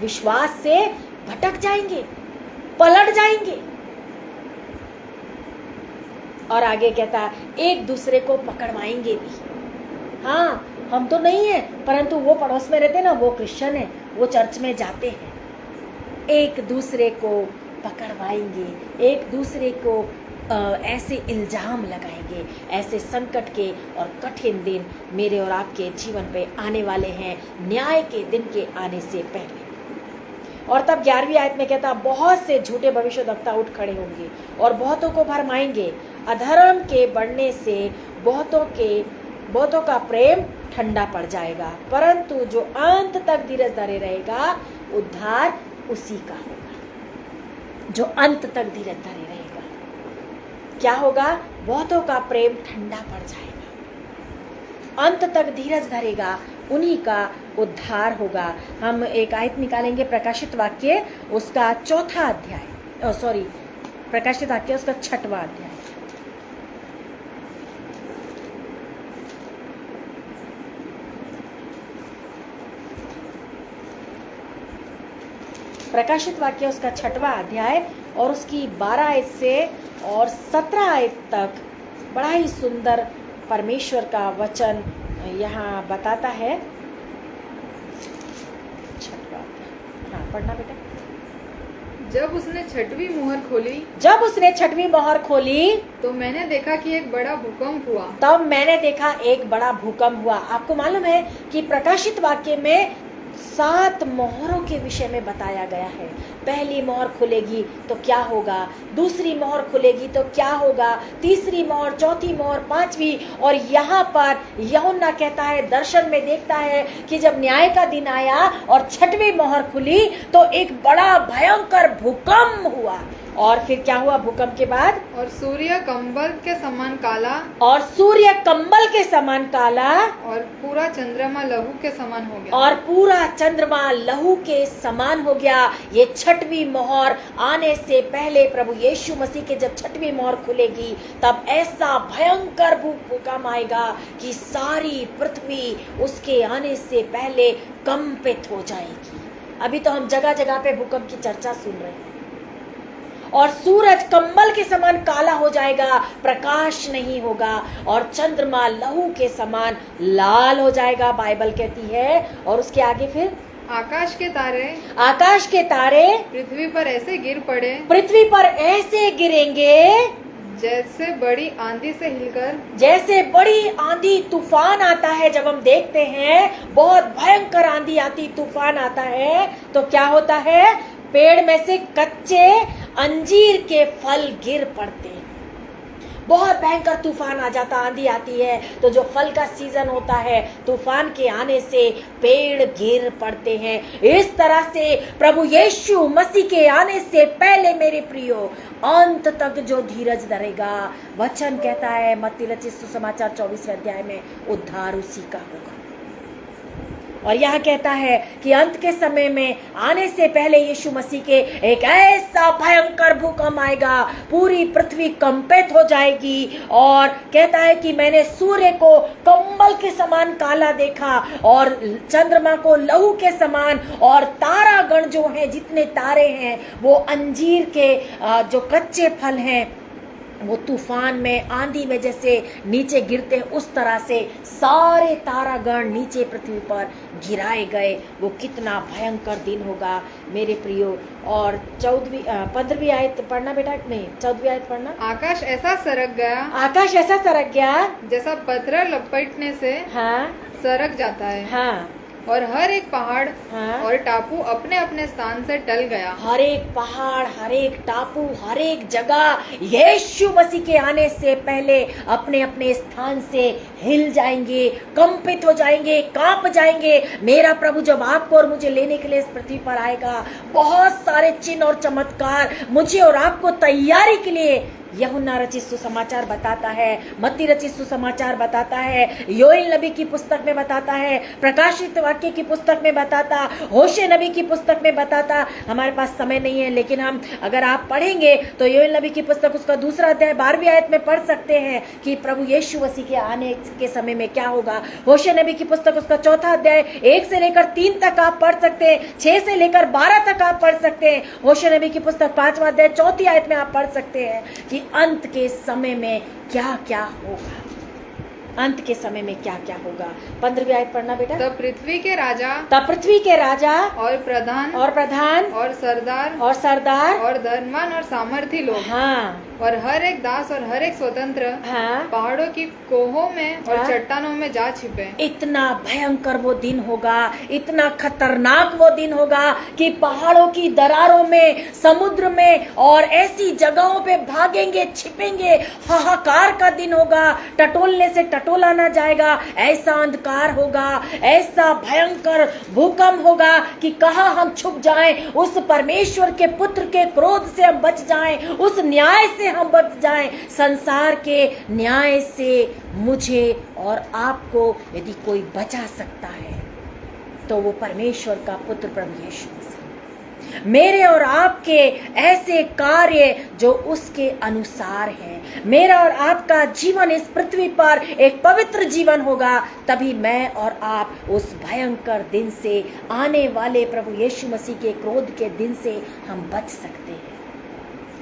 विश्वास से भटक जाएंगे, पलट जाएंगे। और आगे कहता है एक दूसरे को पकड़वाएंगे भी। हाँ, हम तो नहीं है, परंतु वो पड़ोस में रहते ना, वो क्रिश्चियन है, वो चर्च में जाते हैं। एक दूसरे को पकड़वाएंगे, एक दूसरे को ऐसे इल्जाम लगाएंगे। ऐसे संकट के और कठिन दिन मेरे और आपके जीवन पे आने वाले हैं, न्याय के दिन के आने से पहले। और तब 11वीं आयत में कहता, बहुत से झूठे भविष्यद्वक्ता उठ खड़े होंगे और बहुतों को भरमाएंगे। अधर्म के बढ़ने से बहुतों का प्रेम ठंडा पड़ जाएगा, परंतु जो अंत तक धीरज धरे रहेगा उद्धार उसी का होगा। जो अंत तक धीरज धरे रहेगा क्या होगा? बहुतों का प्रेम ठंडा पड़ जाएगा। अंत तक धीरज धरेगा उन्हीं का उद्धार होगा। हम एक आयत निकालेंगे, प्रकाशित वाक्य उसका 4वां अध्याय, प्रकाशित वाक्य उसका 6वां अध्याय। प्रकाशित वाक्य उसका 6वां अध्याय और उसकी 12 आयत से और 17 आयत तक बड़ा ही सुंदर परमेश्वर का वचन यहाँ बताता है। 6वां अध्याय, हाँ पढ़ना बेटा। जब उसने 6वीं मोहर खोली तो मैंने देखा कि एक बड़ा भूकंप हुआ। तब मैंने देखा एक बड़ा भूकंप हुआ। आपको मालूम है कि प्रकाशित वाक्य में 7 मोहरों के विषय में बताया गया है। पहली मोहर खुलेगी तो क्या होगा, दूसरी मोहर खुलेगी तो क्या होगा, तीसरी मोहर, चौथी मोहर, 5वीं। और यहाँ पर यूहन्ना कहता है, दर्शन में देखता है कि जब न्याय का दिन आया और 6वीं मोहर खुली तो एक बड़ा भयंकर भूकंप हुआ। और फिर क्या हुआ भूकंप के बाद? और सूर्य कंबल के समान काला, और पूरा चंद्रमा लहू के समान हो गया। ये 6वीं मोहर आने से पहले प्रभु यीशु मसीह के जब 6वीं मोहर खुलेगी तब ऐसा भयंकर भूकंप आएगा कि सारी पृथ्वी उसके आने से पहले कंपित हो जाएगी। अभी तो हम जगह जगह पे भूकंप की चर्चा सुन रहे हैं। और सूरज कंबल के समान काला हो जाएगा, प्रकाश नहीं होगा, और चंद्रमा लहू के समान लाल हो जाएगा, बाइबल कहती है। और उसके आगे फिर आकाश के तारे पृथ्वी पर ऐसे गिरेंगे जैसे बड़ी आंधी तूफान आता है। जब हम देखते हैं बहुत भयंकर आंधी आती, तूफान आता है तो क्या होता है? पेड़ में से कच्चे अंजीर के फल गिर पड़ते हैं। बहुत भयंकर तूफान आ जाता, आंधी आती है तो जो फल का सीजन होता है, तूफान के आने से पेड़ गिर पड़ते हैं। इस तरह से प्रभु यीशु मसीह के आने से पहले मेरे प्रियो अंत तक जो धीरज धरेगा, वचन कहता है मत्ती रचित सुसमाचार 24वें अध्याय में, उद्धार उसी का होगा। और यह कहता है कि अंत के समय में आने से पहले यीशु मसीह के एक ऐसा भयंकर भूकंप आएगा, पूरी पृथ्वी कंपित हो जाएगी। और कहता है कि मैंने सूर्य को कंबल के समान काला देखा और चंद्रमा को लहू के समान, और तारागण जो हैं, जितने तारे हैं वो अंजीर के जो कच्चे फल हैं वो तूफान में, आंधी में जैसे नीचे गिरते हैं, उस तरह से सारे तारागण नीचे पृथ्वी पर गिराए गए। वो कितना भयंकर दिन होगा मेरे प्रियो। और 15वीं आयत पढ़ना बेटा, नहीं 14वीं आयत पढ़ना। आकाश ऐसा सरक गया जैसा पत्थर लपेटने से सरक जाता है। हाँ। और हर एक पहाड़ और टापू अपने अपने स्थान से टल गया। हर एक पहाड़, हर एक टापू, हर एक जगह यीशु मसीह के आने से पहले अपने अपने स्थान से हिल जाएंगे, कंपित हो जाएंगे, कांप जाएंगे। मेरा प्रभु जब आपको और मुझे लेने के लिए इस पृथ्वी पर आएगा, बहुत सारे चिन्ह और चमत्कार मुझे और आपको तैयारी के लिए यूहन्ना रचित सुसमाचार बताता है, मत्ती रचित सुसमाचार बताता है, योएल नबी की पुस्तक में बताता है, प्रकाशित वाक्य की पुस्तक में बताता, होशे नबी की पुस्तक में बताता। हमारे पास समय नहीं है, लेकिन हम अगर आप पढ़ेंगे तो योएल नबी की पुस्तक उसका 2 अध्याय 12वीं आयत में पढ़ सकते हैं कि प्रभु यीशु मसीह के आने के समय में क्या होगा। होशे नबी की पुस्तक उसका 4 अध्याय 1 से लेकर 3 तक आप पढ़ सकते हैं, 6 से लेकर 12 तक आप पढ़ सकते हैं। होशे नबी की पुस्तक 5वां अध्याय 4वीं आयत में आप पढ़ सकते हैं कि अंत के समय में क्या क्या होगा, अंत के समय में क्या क्या होगा। 15वीं आयत पढ़ना बेटा। तब पृथ्वी के राजा तब पृथ्वी के राजा और प्रधान और सरदार और धनवान और सामर्थी लोग हाँ और हर एक दास और हर एक स्वतंत्र हाँ पहाड़ों की कोहों में और हाँ। चट्टानों में जा छिपे। इतना भयंकर वो दिन होगा, इतना खतरनाक वो दिन होगा कि पहाड़ों की दरारों में, समुद्र में और ऐसी जगहों पे भागेंगे, छिपेंगे। हाहाकार का दिन होगा, टटोलने से टटोला ना जाएगा, ऐसा अंधकार होगा, ऐसा भयंकर भूकंप होगा कि कहाँ हम छुप जाएं। उस परमेश्वर के पुत्र के क्रोध से हम बच जाएं, उस न्याय से हम बच जाएं। संसार के न्याय से मुझे और आपको यदि कोई बचा सकता है तो वो परमेश्वर का पुत्र प्रभु यीशु मसीह। मेरे और आपके ऐसे कार्य जो उसके अनुसार हैं, मेरा और आपका जीवन इस पृथ्वी पर एक पवित्र जीवन होगा, तभी मैं और आप उस भयंकर दिन से, आने वाले प्रभु यीशु मसीह के क्रोध के दिन से हम बच सकते हैं,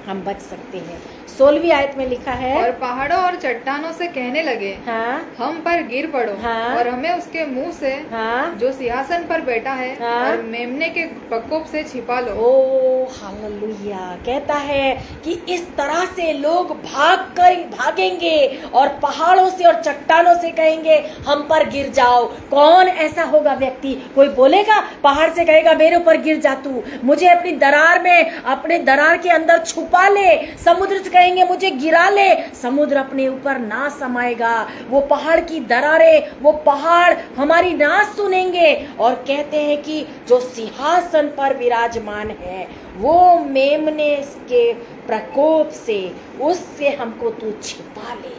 हम बच सकते हैं। 16वीं आयत में लिखा है, और पहाड़ों और चट्टानों से कहने लगे, हाँ हम पर गिर पड़ो हाँ। और हमें उसके मुंह से हाँ जो सिंहासन पर बैठा है हाँ। और मेमने के प्रकोप से छिपा लो। ओ हालेलुया। कहता है कि इस तरह से लोग भागेंगे और पहाड़ों से और चट्टानों से कहेंगे हम पर गिर जाओ। कौन ऐसा होगा व्यक्ति? कोई बोलेगा, पहाड़ से कहेगा मेरे ऊपर गिर जा तू, मुझे अपनी दरार में, अपने दरार के अंदर छुपा ले। समुद्र से कहेंगे मुझे गिरा ले, समुद्र अपने ऊपर ना समाएगा। वो पहाड़ की दरारें, वो पहाड़ हमारी ना सुनेंगे। और कहते हैं कि जो सिंहासन पर विराजमान है वो मेमने के प्रकोप से, उससे हमको तू छिपा ले।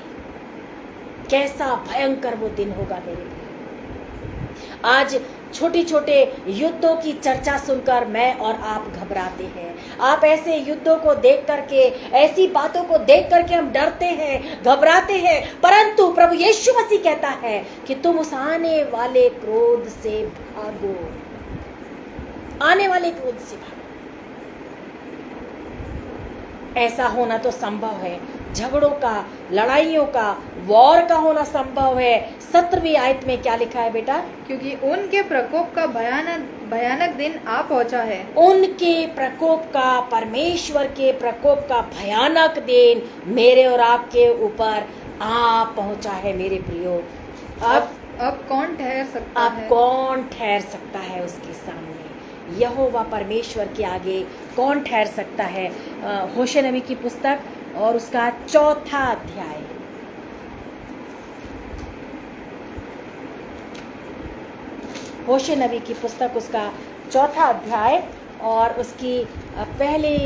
कैसा भयंकर वो दिन होगा मेरे लिए। आज छोटे छोटे युद्धों की चर्चा सुनकर मैं और आप घबराते हैं। आप ऐसे युद्धों को देख करके, ऐसी बातों को देख करके हम डरते हैं, घबराते हैं। परंतु प्रभु यीशु मसीह कहता है कि तुम उस आने वाले क्रोध से भागो, आने वाले क्रोध से भागो। ऐसा होना तो संभव है, झगड़ों का, लड़ाइयों का, वॉर का होना संभव है। 17वीं आयत में क्या लिखा है बेटा? क्योंकि उनके प्रकोप का भयानक दिन आ पहुंचा है। उनके प्रकोप का, परमेश्वर के प्रकोप का भयानक दिन मेरे और आपके ऊपर आ पहुंचा है मेरे प्रियो। अब कौन ठहर सकता है? अब कौन ठहर सकता है उसके सामने? यहोवा परमेश्वर के आगे कौन ठहर सकता है? होशे नबी की पुस्तक और उसका 4था अध्याय। होशे नबी की पुस्तक उसका 4था अध्याय और उसकी पहली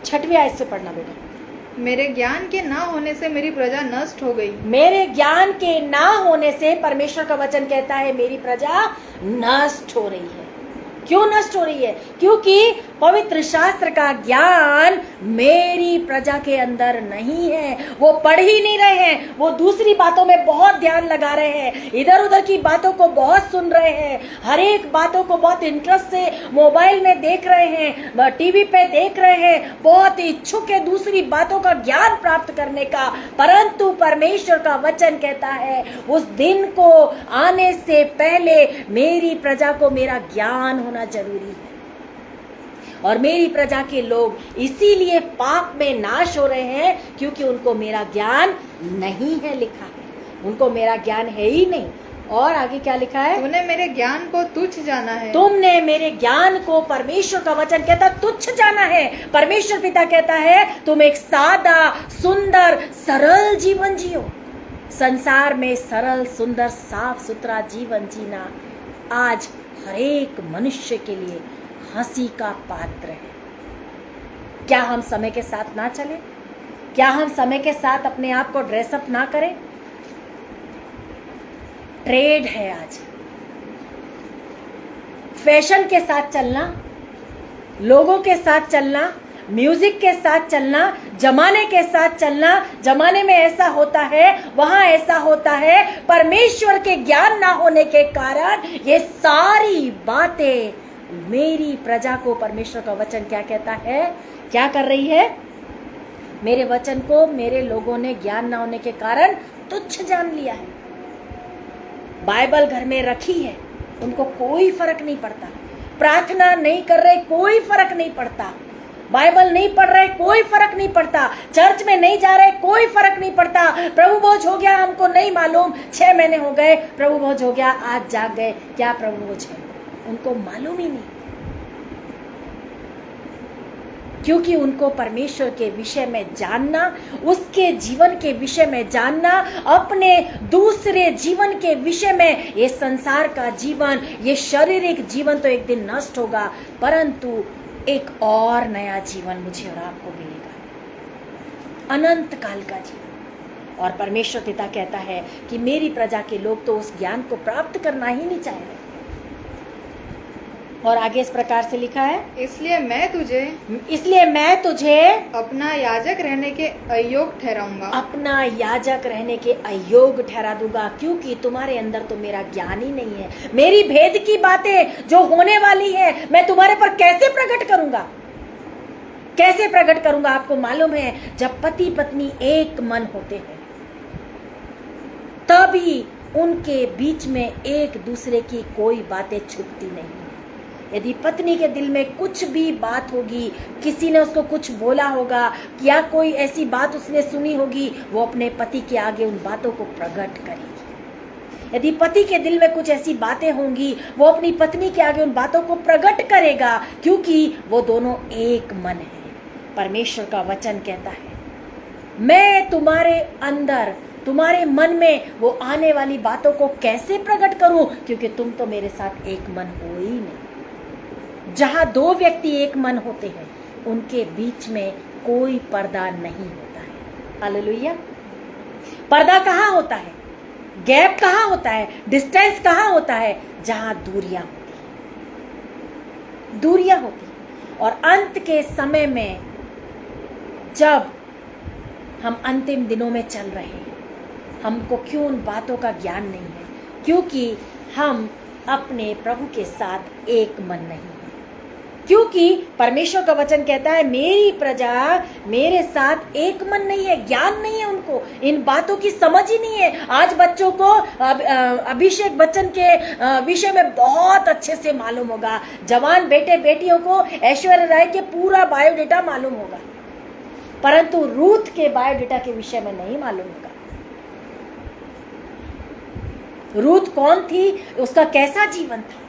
6वीं आयत से पढ़ना बेटा। मेरे ज्ञान के ना होने से मेरी प्रजा नष्ट हो गई। मेरे ज्ञान के ना होने से, परमेश्वर का वचन कहता है, मेरी प्रजा नष्ट हो रही है। क्यों नष्ट हो रही है? क्योंकि पवित्र शास्त्र का ज्ञान मेरी प्रजा के अंदर नहीं है। वो पढ़ ही नहीं रहे हैं, वो दूसरी बातों में बहुत ध्यान लगा रहे हैं, इधर उधर की बातों को बहुत सुन रहे हैं, हर एक बातों को बहुत इंटरेस्ट से मोबाइल में देख रहे हैं, टीवी पे देख रहे हैं, बहुत इच्छुक है दूसरी बातों का ज्ञान प्राप्त करने का। परंतु परमेश्वर का वचन कहता है उस दिन को आने से पहले मेरी प्रजा को मेरा ज्ञान होना जरूरी है। और मेरी प्रजा के लोग इसीलिए पाप में नाश हो रहे हैं क्योंकि उनको मेरा ज्ञान नहीं है। लिखा है उनको मेरा ज्ञान है ही नहीं। और आगे क्या लिखा है? तूने मेरे ज्ञान को तुच्छ जाना है। तुमने मेरे ज्ञान को, परमेश्वर का वचन कहता तुच्छ जाना है। परमेश्वर पिता कहता है तुम एक सादा, सुंदर, सरल जीवन जियो। संसार में सरल, सुंदर, साफ सुथरा जीवन जीना आज हर एक मनुष्य के लिए हंसी का पात्र है। क्या हम समय के साथ ना चले? क्या हम समय के साथ अपने आप को ड्रेसअप ना करें? ट्रेड है आज, फैशन के साथ चलना, लोगों के साथ चलना, म्यूजिक के साथ चलना, जमाने के साथ चलना। जमाने में ऐसा होता है, वहां ऐसा होता है। परमेश्वर के ज्ञान ना होने के कारण ये सारी बातें मेरी प्रजा को परमेश्वर का वचन क्या कहता है, क्या कर रही है? मेरे वचन को मेरे लोगों ने ज्ञान न होने के कारण तुच्छ जान लिया है। बाइबल घर में रखी है, उनको कोई फर्क नहीं पड़ता। प्रार्थना नहीं कर रहे, कोई फर्क नहीं पड़ता। बाइबल नहीं पढ़ रहे, कोई फर्क नहीं पड़ता। चर्च में नहीं जा रहे, कोई फर्क नहीं पड़ता। प्रभु भोज हो गया, हमको नहीं मालूम, 6 महीने हो गए, प्रभु भोज हो गया, आज जाग गए, क्या प्रभु भोज है, उनको मालूम ही नहीं। क्योंकि उनको परमेश्वर के विषय में जानना, उसके जीवन के विषय में जानना, अपने दूसरे जीवन के विषय में, ये संसार का जीवन, ये शारीरिक जीवन तो एक दिन नष्ट होगा, परंतु एक और नया जीवन मुझे और आपको मिलेगा, अनंत काल का जीवन। और परमेश्वर पिता कहता है कि मेरी प्रजा के लोग तो उस ज्ञान को प्राप्त करना ही नहीं चाह रहे। और आगे इस प्रकार से लिखा है, इसलिए मैं तुझे अपना याजक रहने के अयोग्य ठहराऊंगा, अपना याजक रहने के अयोग्य ठहरा दूंगा, क्योंकि तुम्हारे अंदर तो मेरा ज्ञान ही नहीं है। मेरी भेद की बातें जो होने वाली है मैं तुम्हारे पर कैसे प्रकट करूंगा, कैसे प्रकट करूंगा? आपको मालूम है, जब पति पत्नी एक मन होते हैं तभी उनके बीच में एक दूसरे की कोई बातें छुपती नहीं है। यदि पत्नी के दिल में कुछ भी बात होगी, किसी ने उसको कुछ बोला होगा या कोई ऐसी बात उसने सुनी होगी, वो अपने पति के आगे उन बातों को प्रकट करेगी। यदि पति के दिल में कुछ ऐसी बातें होंगी, वो अपनी पत्नी के आगे उन बातों को प्रकट करेगा, क्योंकि वो दोनों एक मन है। परमेश्वर का वचन कहता है, मैं तुम्हारे अंदर, तुम्हारे मन में वो आने वाली बातों को कैसे प्रकट करूं, क्योंकि तुम तो मेरे साथ एक मन हो ही नहीं। जहां 2 व्यक्ति एक मन होते हैं, उनके बीच में कोई पर्दा नहीं होता है। हालेलुया। पर्दा कहाँ होता है, गैप कहाँ होता है, डिस्टेंस कहाँ होता है? जहां दूरियां होती हैं, दूरियां होती हैं। और अंत के समय में, जब हम अंतिम दिनों में चल रहे हैं, हमको क्यों उन बातों का ज्ञान नहीं है? क्योंकि हम अपने प्रभु के साथ एक मन नहीं है। क्योंकि परमेश्वर का वचन कहता है, मेरी प्रजा मेरे साथ एक मन नहीं है, ज्ञान नहीं है उनको, इन बातों की समझ ही नहीं है। आज बच्चों को अभिषेक बच्चन के विषय में बहुत अच्छे से मालूम होगा, जवान बेटे बेटियों को ऐश्वर्या राय के पूरा बायोडेटा मालूम होगा, परंतु रूथ के बायोडेटा के विषय में नहीं मालूम होगा। रूथ कौन थी, उसका कैसा जीवन था।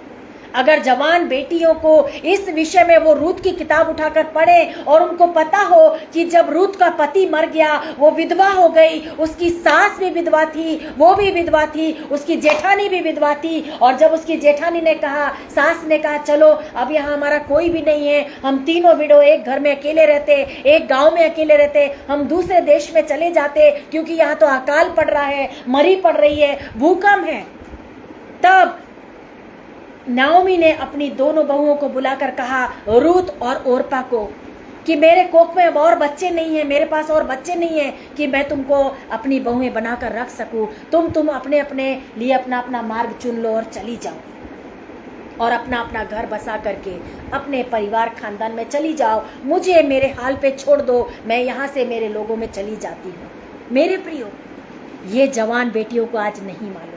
अगर जवान बेटियों को इस विषय में वो रूथ की किताब उठाकर पढ़े और उनको पता हो कि जब रूथ का पति मर गया, वो विधवा हो गई, उसकी सास भी विधवा थी, वो भी विधवा थी, उसकी जेठानी भी विधवा थी, और जब उसकी जेठानी ने कहा, सास ने कहा, चलो अब यहाँ हमारा कोई भी नहीं है, हम तीनों विडो एक घर में अकेले रहते, एक गांव में अकेले रहते, हम दूसरे देश में चले जाते, क्योंकि यहाँ तो अकाल पड़ रहा है, मरी पड़ रही है, भूकंप है। तब नाओमी ने अपनी दोनों बहुओं को बुलाकर कहा, रूथ और ओरपा को, कि मेरे कोख में अब और बच्चे नहीं हैं, मेरे पास और बच्चे नहीं हैं कि मैं तुमको अपनी बहुएं बनाकर रख सकूं। तुम अपने अपने लिए अपना अपना मार्ग चुन लो और चली जाओ, और अपना अपना घर बसा करके अपने परिवार खानदान में चली जाओ, मुझे मेरे हाल पे छोड़ दो, मैं यहाँ से मेरे लोगों में चली जाती हूँ। मेरे प्रियो, ये जवान बेटियों को आज नहीं मालूम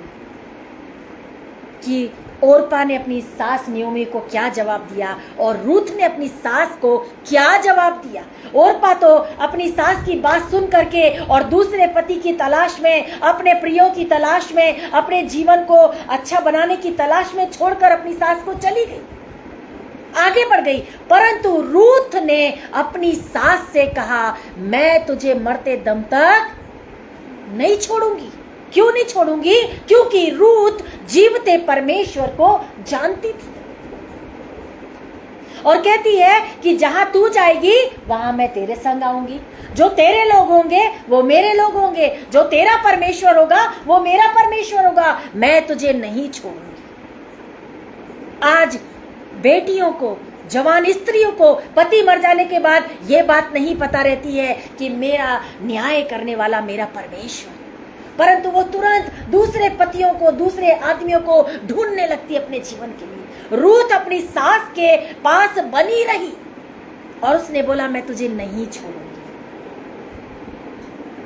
कि ओरपा ने अपनी सास नियोमी को क्या जवाब दिया और रूथ ने अपनी सास को क्या जवाब दिया। ओरपा तो अपनी सास की बात सुन करके और दूसरे पति की तलाश में, अपने प्रियो की तलाश में, अपने जीवन को अच्छा बनाने की तलाश में छोड़कर अपनी सास को चली गई, आगे बढ़ गई। परंतु रूथ ने अपनी सास से कहा, मैं तुझे मरते दम तक नहीं छोड़ूंगी। क्यों नहीं छोड़ूंगी? क्योंकि रूथ जीवते परमेश्वर को जानती थी और कहती है कि जहां तू जाएगी वहां मैं तेरे संग आऊंगी, जो तेरे लोग होंगे वो मेरे लोग होंगे, जो तेरा परमेश्वर होगा वो मेरा परमेश्वर होगा, मैं तुझे नहीं छोड़ूंगी। आज बेटियों को, जवान स्त्रियों को पति मर जाने के बाद ये बात नहीं पता रहती है कि मेरा न्याय करने वाला मेरा परमेश्वर, परंतु वो तुरंत दूसरे पतियों को, दूसरे आदमियों को ढूंढने लगती अपने जीवन के लिए। रूथ अपनी सास के पास बनी रही और उसने बोला मैं तुझे नहीं छोड़ूंगी।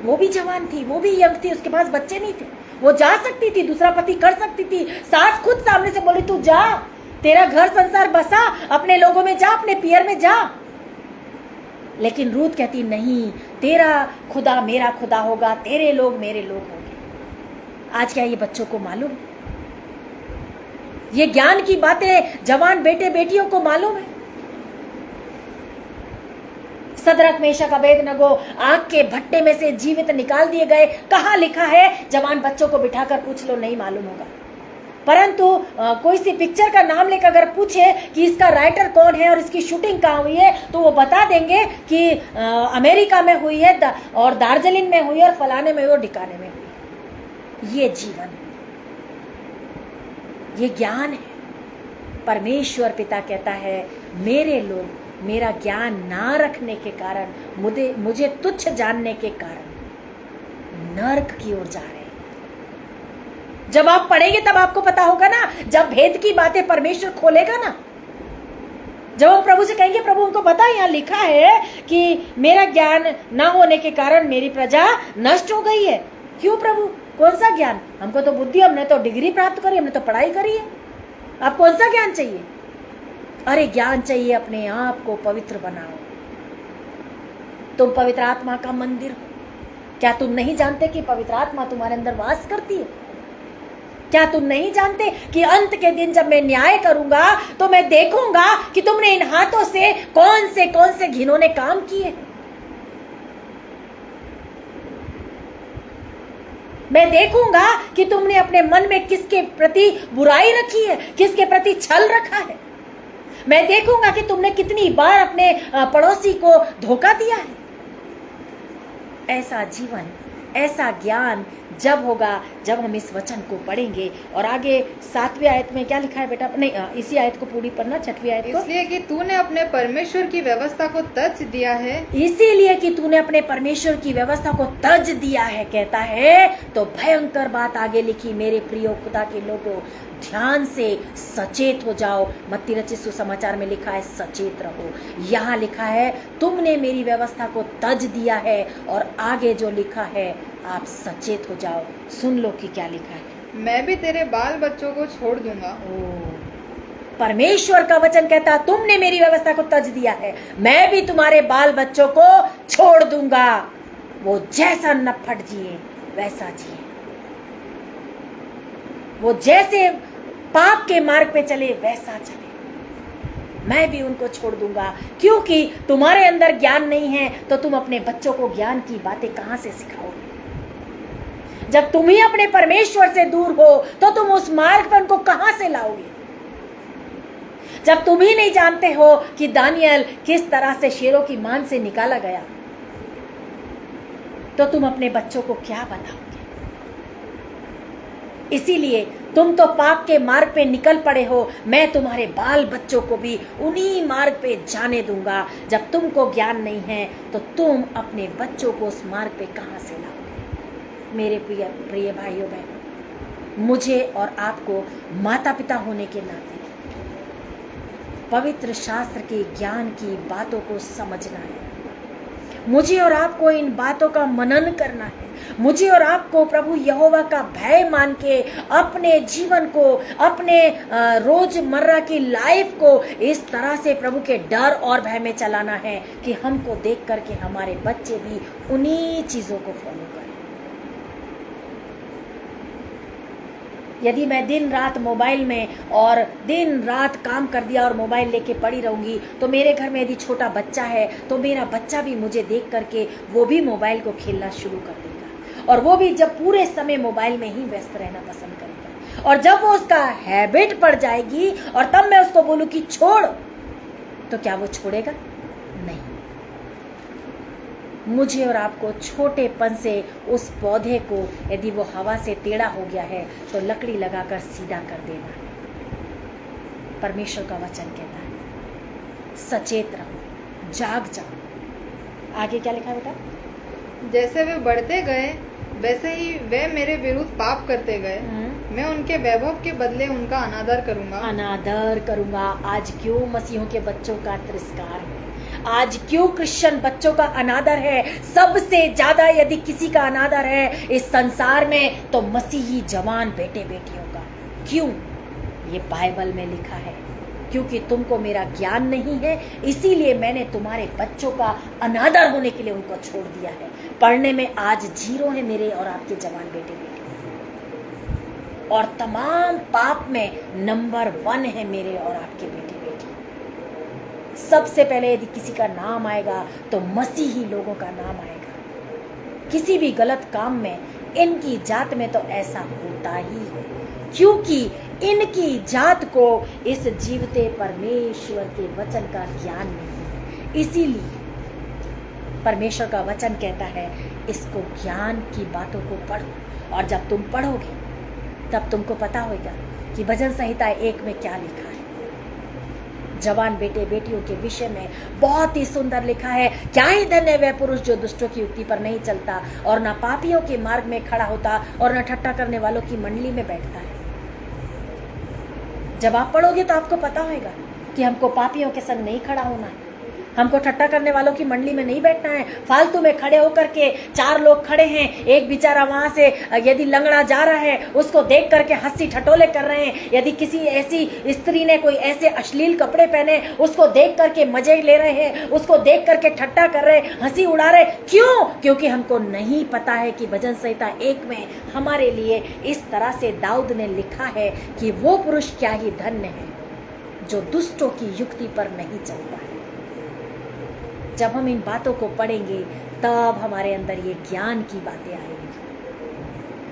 वो भी जवान थी, वो भी यंग थी, उसके पास बच्चे नहीं थे, वो जा सकती थी, दूसरा पति कर सकती थी। सास खुद सामने से बोली तू जा, तेरा घर संसार बसा, अपने लोगों में जा, अपने पियर में जा। लेकिन रूथ कहती नहीं, तेरा खुदा मेरा खुदा होगा, तेरे लोग मेरे लोग होंगे। आज क्या ये बच्चों को मालूम? ये ज्ञान की बातें जवान बेटे बेटियों को मालूम है? सदरक मेशक अबेदनगो आग के भट्टे में से जीवित निकाल दिए गए। कहाँ लिखा है? जवान बच्चों को बिठाकर पूछ लो, नहीं मालूम होगा। परंतु कोई सी पिक्चर का नाम लेकर अगर पूछे कि इसका राइटर कौन है और इसकी शूटिंग कहाँ हुई है, तो वो बता देंगे कि अमेरिका में हुई है और दार्जिलिंग में हुई है और फलाने में हुई और ढिकाने में हुई। ये जीवन है, ये ज्ञान है। परमेश्वर पिता कहता है मेरे लोग मेरा ज्ञान ना रखने के कारण, मुझे तुच्छ जानने के कारण नर्क की ओर जा रहे हैं। जब आप पढ़ेंगे तब आपको पता होगा ना, जब भेद की बातें परमेश्वर खोलेगा ना, जब हम प्रभु से कहेंगे प्रभु हमको पता है यहाँ लिखा है कि मेरा ज्ञान ना होने के कारण मेरी प्रजा नष्ट हो गई है। क्यों प्रभु? कौन सा ज्ञान? हमको तो बुद्धि, हमने तो डिग्री प्राप्त करी, हमने तो पढ़ाई करी है, आप कौन सा ज्ञान चाहिए? अरे ज्ञान चाहिए, अपने आप को पवित्र बनाओ। तुम पवित्र आत्मा का मंदिर हो। क्या तुम नहीं जानते कि पवित्र आत्मा तुम्हारे अंदर वास करती है? क्या तुम नहीं जानते कि अंत के दिन जब मैं न्याय करूंगा तो मैं देखूंगा कि तुमने इन हाथों से कौन से घिनौने काम किए। मैं देखूंगा कि तुमने अपने मन में किसके प्रति बुराई रखी है, किसके प्रति छल रखा है। मैं देखूंगा कि तुमने कितनी बार अपने पड़ोसी को धोखा दिया है। ऐसा जीवन, ऐसा ज्ञान जब होगा जब हम इस वचन को पढ़ेंगे। और आगे 7वीं आयत में क्या लिखा है बेटा? नहीं, इसी आयत को पूरी पढ़ना, 6वीं आयत को। इसलिए कि तूने अपने परमेश्वर की व्यवस्था को तज दिया है। इसीलिए कि तूने अपने परमेश्वर की व्यवस्था को तज दिया है, कहता है। तो भयंकर बात आगे लिखी, मेरे प्रिय खुदा के लोगों, ध्यान से सचेत हो जाओ। मत्ती रचित सुसमाचार में लिखा है सचेत रहो। यहाँ लिखा है तुमने मेरी व्यवस्था को तज दिया है, और आगे जो लिखा है आप सचेत हो जाओ। सुन लो कि क्या लिखा है। मैं भी तेरे बाल बच्चों को छोड़ दूंगा। परमेश्वर का वचन कहता तुमने मेरी व्यवस्था को तज दिया है, मैं भी तुम्हारे बाल बच्चों को छोड़ दूंगा। वो जैसा नफट जिए वैसा जिए, वो जैसे पाप के मार्ग पे चले वैसा चले, मैं भी उनको छोड़ दूंगा। क्योंकि तुम्हारे अंदर ज्ञान नहीं है तो तुम अपने बच्चों को ज्ञान की बातें कहां से सिखाओगे? जब तुम ही अपने परमेश्वर से दूर हो तो तुम उस मार्ग पर उनको कहां से लाओगे? जब तुम ही नहीं जानते हो कि दानियल किस तरह से शेरों की मान से निकाला गया, तो तुम अपने बच्चों को क्या बताओगे? इसीलिए तुम तो पाप के मार्ग पे निकल पड़े हो, मैं तुम्हारे बाल बच्चों को भी उन्हीं मार्ग पे जाने दूंगा। जब तुमको ज्ञान नहीं है तो तुम अपने बच्चों को उस मार्ग पे कहां से लाओगे? मेरे प्रिय भाइयों बहनों, मुझे और आपको माता पिता होने के नाते पवित्र शास्त्र के ज्ञान की बातों को समझना है। मुझे और आपको इन बातों का मनन करना है। मुझे और आपको प्रभु यहोवा का भय मान के अपने जीवन को, अपने रोजमर्रा की लाइफ को इस तरह से प्रभु के डर और भय में चलाना है कि हमको देख करके हमारे बच्चे भी उन्हीं चीजों को फॉलो करें। यदि मैं दिन रात मोबाइल में और दिन रात काम कर दिया और मोबाइल लेके पड़ी रहूंगी, तो मेरे घर में यदि छोटा बच्चा है तो मेरा बच्चा भी मुझे देख करके वो भी मोबाइल को खेलना शुरू कर देगा, और वो भी जब पूरे समय मोबाइल में ही व्यस्त रहना पसंद करेगा। और जब वो उसका हैबिट पड़ जाएगी और तब मैं उसको बोलूं कि छोड़, तो क्या वो छोड़ेगा? नहीं। मुझे और आपको छोटेपन से उस पौधे को यदि वो हवा से टेढ़ा हो गया है तो लकड़ी लगाकर सीधा कर देना है। परमेश्वर का वचन कहता है सचेत रहो, जाग जाओ। आगे क्या लिखा बेटा? जैसे वे बढ़ते गए वैसे ही वे मेरे विरुद्ध पाप करते गए। मैं उनके वैभव के बदले उनका अनादर करूंगा। अनादर करूंगा। आज क्यों मसीहों के बच्चों का तिरस्कार है? आज क्यों क्रिश्चियन बच्चों का अनादर है? सबसे ज्यादा यदि किसी का अनादर है इस संसार में तो मसीही जवान बेटे बेटियों का। क्यों? ये बाइबल में लिखा है। क्योंकि तुमको मेरा ज्ञान नहीं है, इसीलिए मैंने तुम्हारे बच्चों का अनादर होने के लिए उनको छोड़ दिया है। पढ़ने में आज 0 है मेरे और आपके जवान बेटे बेटी, और तमाम पाप में नंबर 1 है मेरे और आपके बेटे बेटी। सबसे पहले यदि किसी का नाम आएगा तो मसीही लोगों का नाम आएगा। किसी भी गलत काम में इनकी जात में तो ऐसा होता ही है, क्योंकि इनकी जात को इस जीवते परमेश्वर के वचन का ज्ञान नहीं है। इसीलिए परमेश्वर का वचन कहता है इसको ज्ञान की बातों को पढ़ो, और जब तुम पढ़ोगे तब तुमको पता होगा कि भजन संहिता 1 में क्या लिखा है। जवान बेटे बेटियों के विषय में बहुत ही सुंदर लिखा है। क्या ही धन्य वह पुरुष जो दुष्टों की युक्ति पर नहीं चलता और न पापियों के मार्ग में खड़ा होता और न ठट्ठा करने वालों की मंडली में बैठता है। जब आप पढ़ोगे तो आपको पता होगा कि हमको पापियों के संग नहीं खड़ा होना है, हमको ठट्ठा करने वालों की मंडली में नहीं बैठना है। फालतू में खड़े होकर के 4 लोग खड़े हैं, एक बेचारा वहां से यदि लंगड़ा जा रहा है उसको देख करके हंसी ठटोले कर रहे हैं, यदि किसी ऐसी स्त्री ने कोई ऐसे अश्लील कपड़े पहने उसको देख करके मजे ले रहे हैं, उसको देख करके ठट्ठा कर रहे, हंसी उड़ा रहे। क्यों? क्योंकि हमको नहीं पता है कि भजन संहिता 1 में हमारे लिए इस तरह से दाऊद ने लिखा है कि वो पुरुष क्या ही धन्य है जो दुष्टों की युक्ति पर नहीं चलता है। जब हम इन बातों को पढ़ेंगे तब हमारे अंदर ये ज्ञान की बातें आएंगी,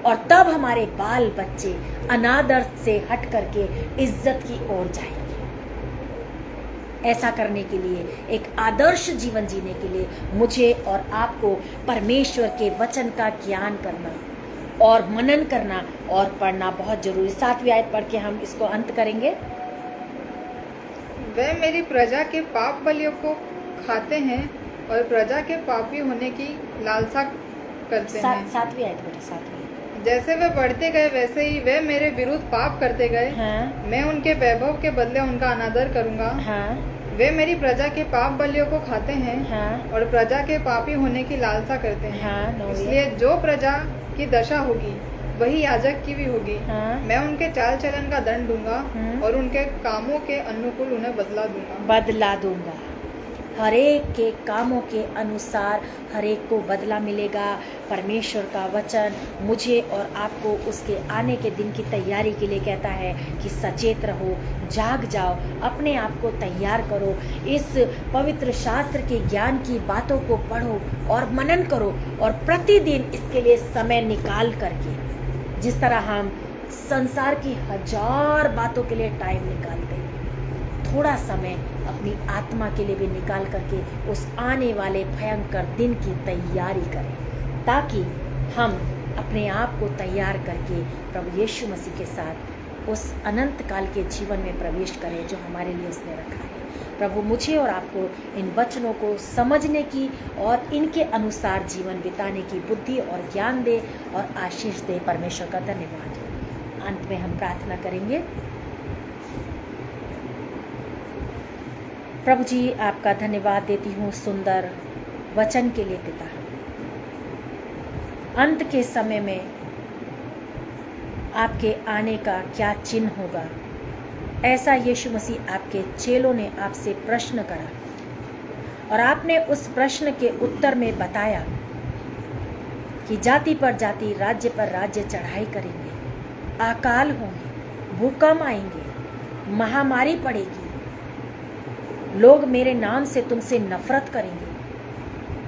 और तब हमारे बाल बच्चे अनादर से हट करके इज्जत की ओर जाएंगे। ऐसा करने के लिए, एक आदर्श जीवन जीने के लिए मुझे और आपको परमेश्वर के वचन का ज्ञान करना और मनन करना और पढ़ना बहुत जरूरी। 7वीं आयत पढ़ के हम इसको अंत करेंगे। वे मेरी प्रजा के पाप बलियों को खाते हैं और प्रजा के पापी होने की लालसा करते हैं। 7वीं आयत बेटा, 7वीं। जैसे वे बढ़ते गए वैसे ही वे मेरे विरुद्ध पाप करते गए। हाँ। मैं उनके वैभव के बदले उनका अनादर करूंगा। हाँ। वे मेरी प्रजा के पाप बलियों को खाते हैं। हाँ। और प्रजा के पापी होने की लालसा करते हैं। हाँ, 9वीं। इसलिए जो प्रजा की दशा होगी वही याजक की भी होगी। हाँ। मैं उनके चाल चलन का दंड दूंगा और उनके कामों के अनुकूल उन्हें बदला दूंगा। हरेक के कामों के अनुसार हरेक को बदला मिलेगा। परमेश्वर का वचन मुझे और आपको उसके आने के दिन की तैयारी के लिए कहता है कि सचेत रहो, जाग जाओ, अपने आप को तैयार करो, इस पवित्र शास्त्र के ज्ञान की बातों को पढ़ो और मनन करो, और प्रतिदिन इसके लिए समय निकाल करके, जिस तरह हम संसार की 1000 बातों के लिए टाइम निकालते हैं, थोड़ा समय अपनी आत्मा के लिए भी निकाल करके उस आने वाले भयंकर दिन की तैयारी करें, ताकि हम अपने आप को तैयार करके प्रभु यीशु मसीह के साथ उस अनंत काल के जीवन में प्रवेश करें जो हमारे लिए उसने रखा है। प्रभु मुझे और आपको इन वचनों को समझने की और इनके अनुसार जीवन बिताने की बुद्धि और ज्ञान दे और आशीष दे। परमेश्वर का धन्यवाद। अंत में हम प्रार्थना करेंगे। प्रभु जी, आपका धन्यवाद देती हूँ सुंदर वचन के लिए पिता। अंत के समय में आपके आने का क्या चिन्ह होगा, ऐसा यीशु मसीह आपके चेलों ने आपसे प्रश्न करा, और आपने उस प्रश्न के उत्तर में बताया कि जाति पर जाति, राज्य पर राज्य चढ़ाई करेंगे, अकाल होंगे, भूकंप आएंगे, महामारी पड़ेगी, लोग मेरे नाम से तुमसे नफरत करेंगे,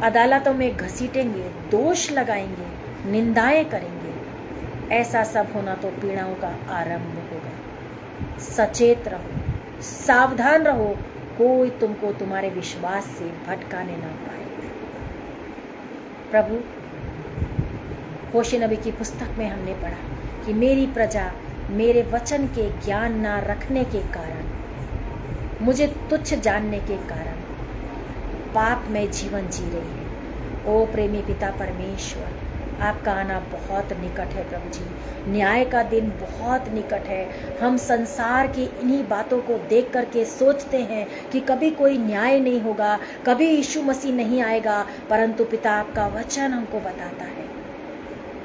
अदालतों में घसीटेंगे, दोष लगाएंगे, निंदाएं करेंगे। ऐसा सब होना तो पीड़ाओं का आरंभ होगा। सचेत रहो, सावधान रहो, कोई तुमको तुम्हारे विश्वास से भटकाने ना पाएगा। प्रभु, होशे नबी की पुस्तक में हमने पढ़ा कि मेरी प्रजा मेरे वचन के ज्ञान ना रखने के कारण, मुझे तुच्छ जानने के कारण पाप में जीवन जी रही है। ओ प्रेमी पिता परमेश्वर, आपका आना बहुत निकट है प्रभु जी। न्याय का दिन बहुत निकट है। हम संसार की इन्हीं बातों को देख करके सोचते हैं कि कभी कोई न्याय नहीं होगा, कभी यीशु मसीह नहीं आएगा, परंतु पिता आपका वचन हमको बताता है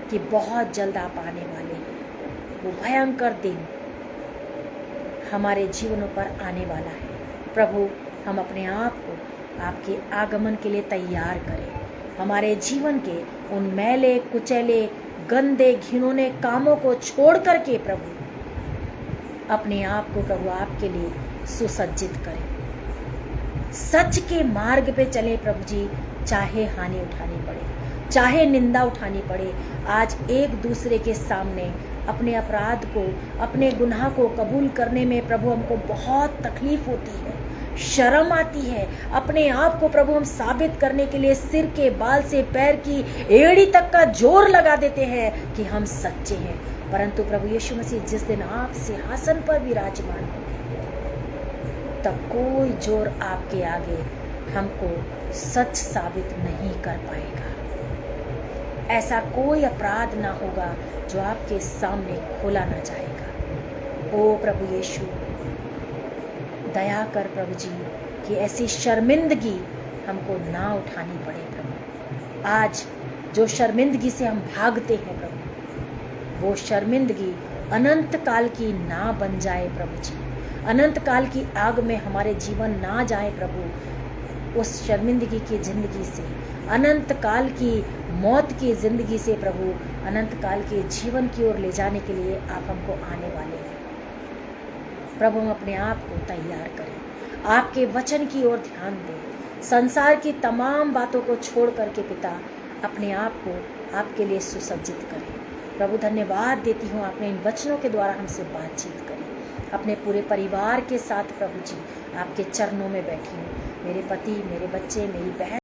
कि बहुत जल्द आप आने वाले हैं। वो भयंकर दिन हमारे जीवनों पर आने वाला है। प्रभु, हम अपने आप को आपके आगमन के लिए तैयार करें। हमारे जीवन के उन मैले कुचैले गंदे घिनौने कामों को छोड़ करके प्रभु अपने आप को प्रभु आपके लिए सुसज्जित करें। सच के मार्ग पे चले प्रभु जी, चाहे हानि उठानी पड़े, चाहे निंदा उठानी पड़े। आज एक दूसरे के सामने अपने अपराध को, अपने गुनाह को कबूल करने में प्रभु हमको बहुत तकलीफ होती है, शर्म आती है। अपने आप को प्रभु हम साबित करने के लिए सिर के बाल से पैर की एड़ी तक का जोर लगा देते हैं कि हम सच्चे हैं, परंतु प्रभु यीशु मसीह जिस दिन आप सिंहासन पर विराजमान होंगे, तब कोई जोर आपके आगे हमको सच साबित नहीं कर पाएगा। ऐसा कोई अपराध ना होगा जो आपके सामने खोला ना जाएगा। ओ प्रभु यीशु, दया कर प्रभु जी कि ऐसी शर्मिंदगी हमको ना उठानी पड़े प्रभु। आज जो शर्मिंदगी से हम भागते हैं प्रभु, वो शर्मिंदगी अनंत काल की ना बन जाए प्रभु जी। अनंत काल की आग में हमारे जीवन ना जाए प्रभु। उस शर्मिंदगी की जिंदगी से, अनंत काल की मौत की जिंदगी से प्रभु अनंत काल के जीवन की ओर ले जाने के लिए आप हमको आने वाले हैं। प्रभु, हम अपने आप को तैयार करें, आपके वचन की ओर ध्यान दें, संसार की तमाम बातों को छोड़ करके पिता अपने आप को आपके लिए सुसज्जित करें। प्रभु, धन्यवाद देती हूँ आपने इन वचनों के द्वारा हमसे बातचीत करी। अपने पूरे परिवार के साथ प्रभु जी आपके चरणों में बैठी हूँ। मेरे पति, मेरे बच्चे, मेरी बहन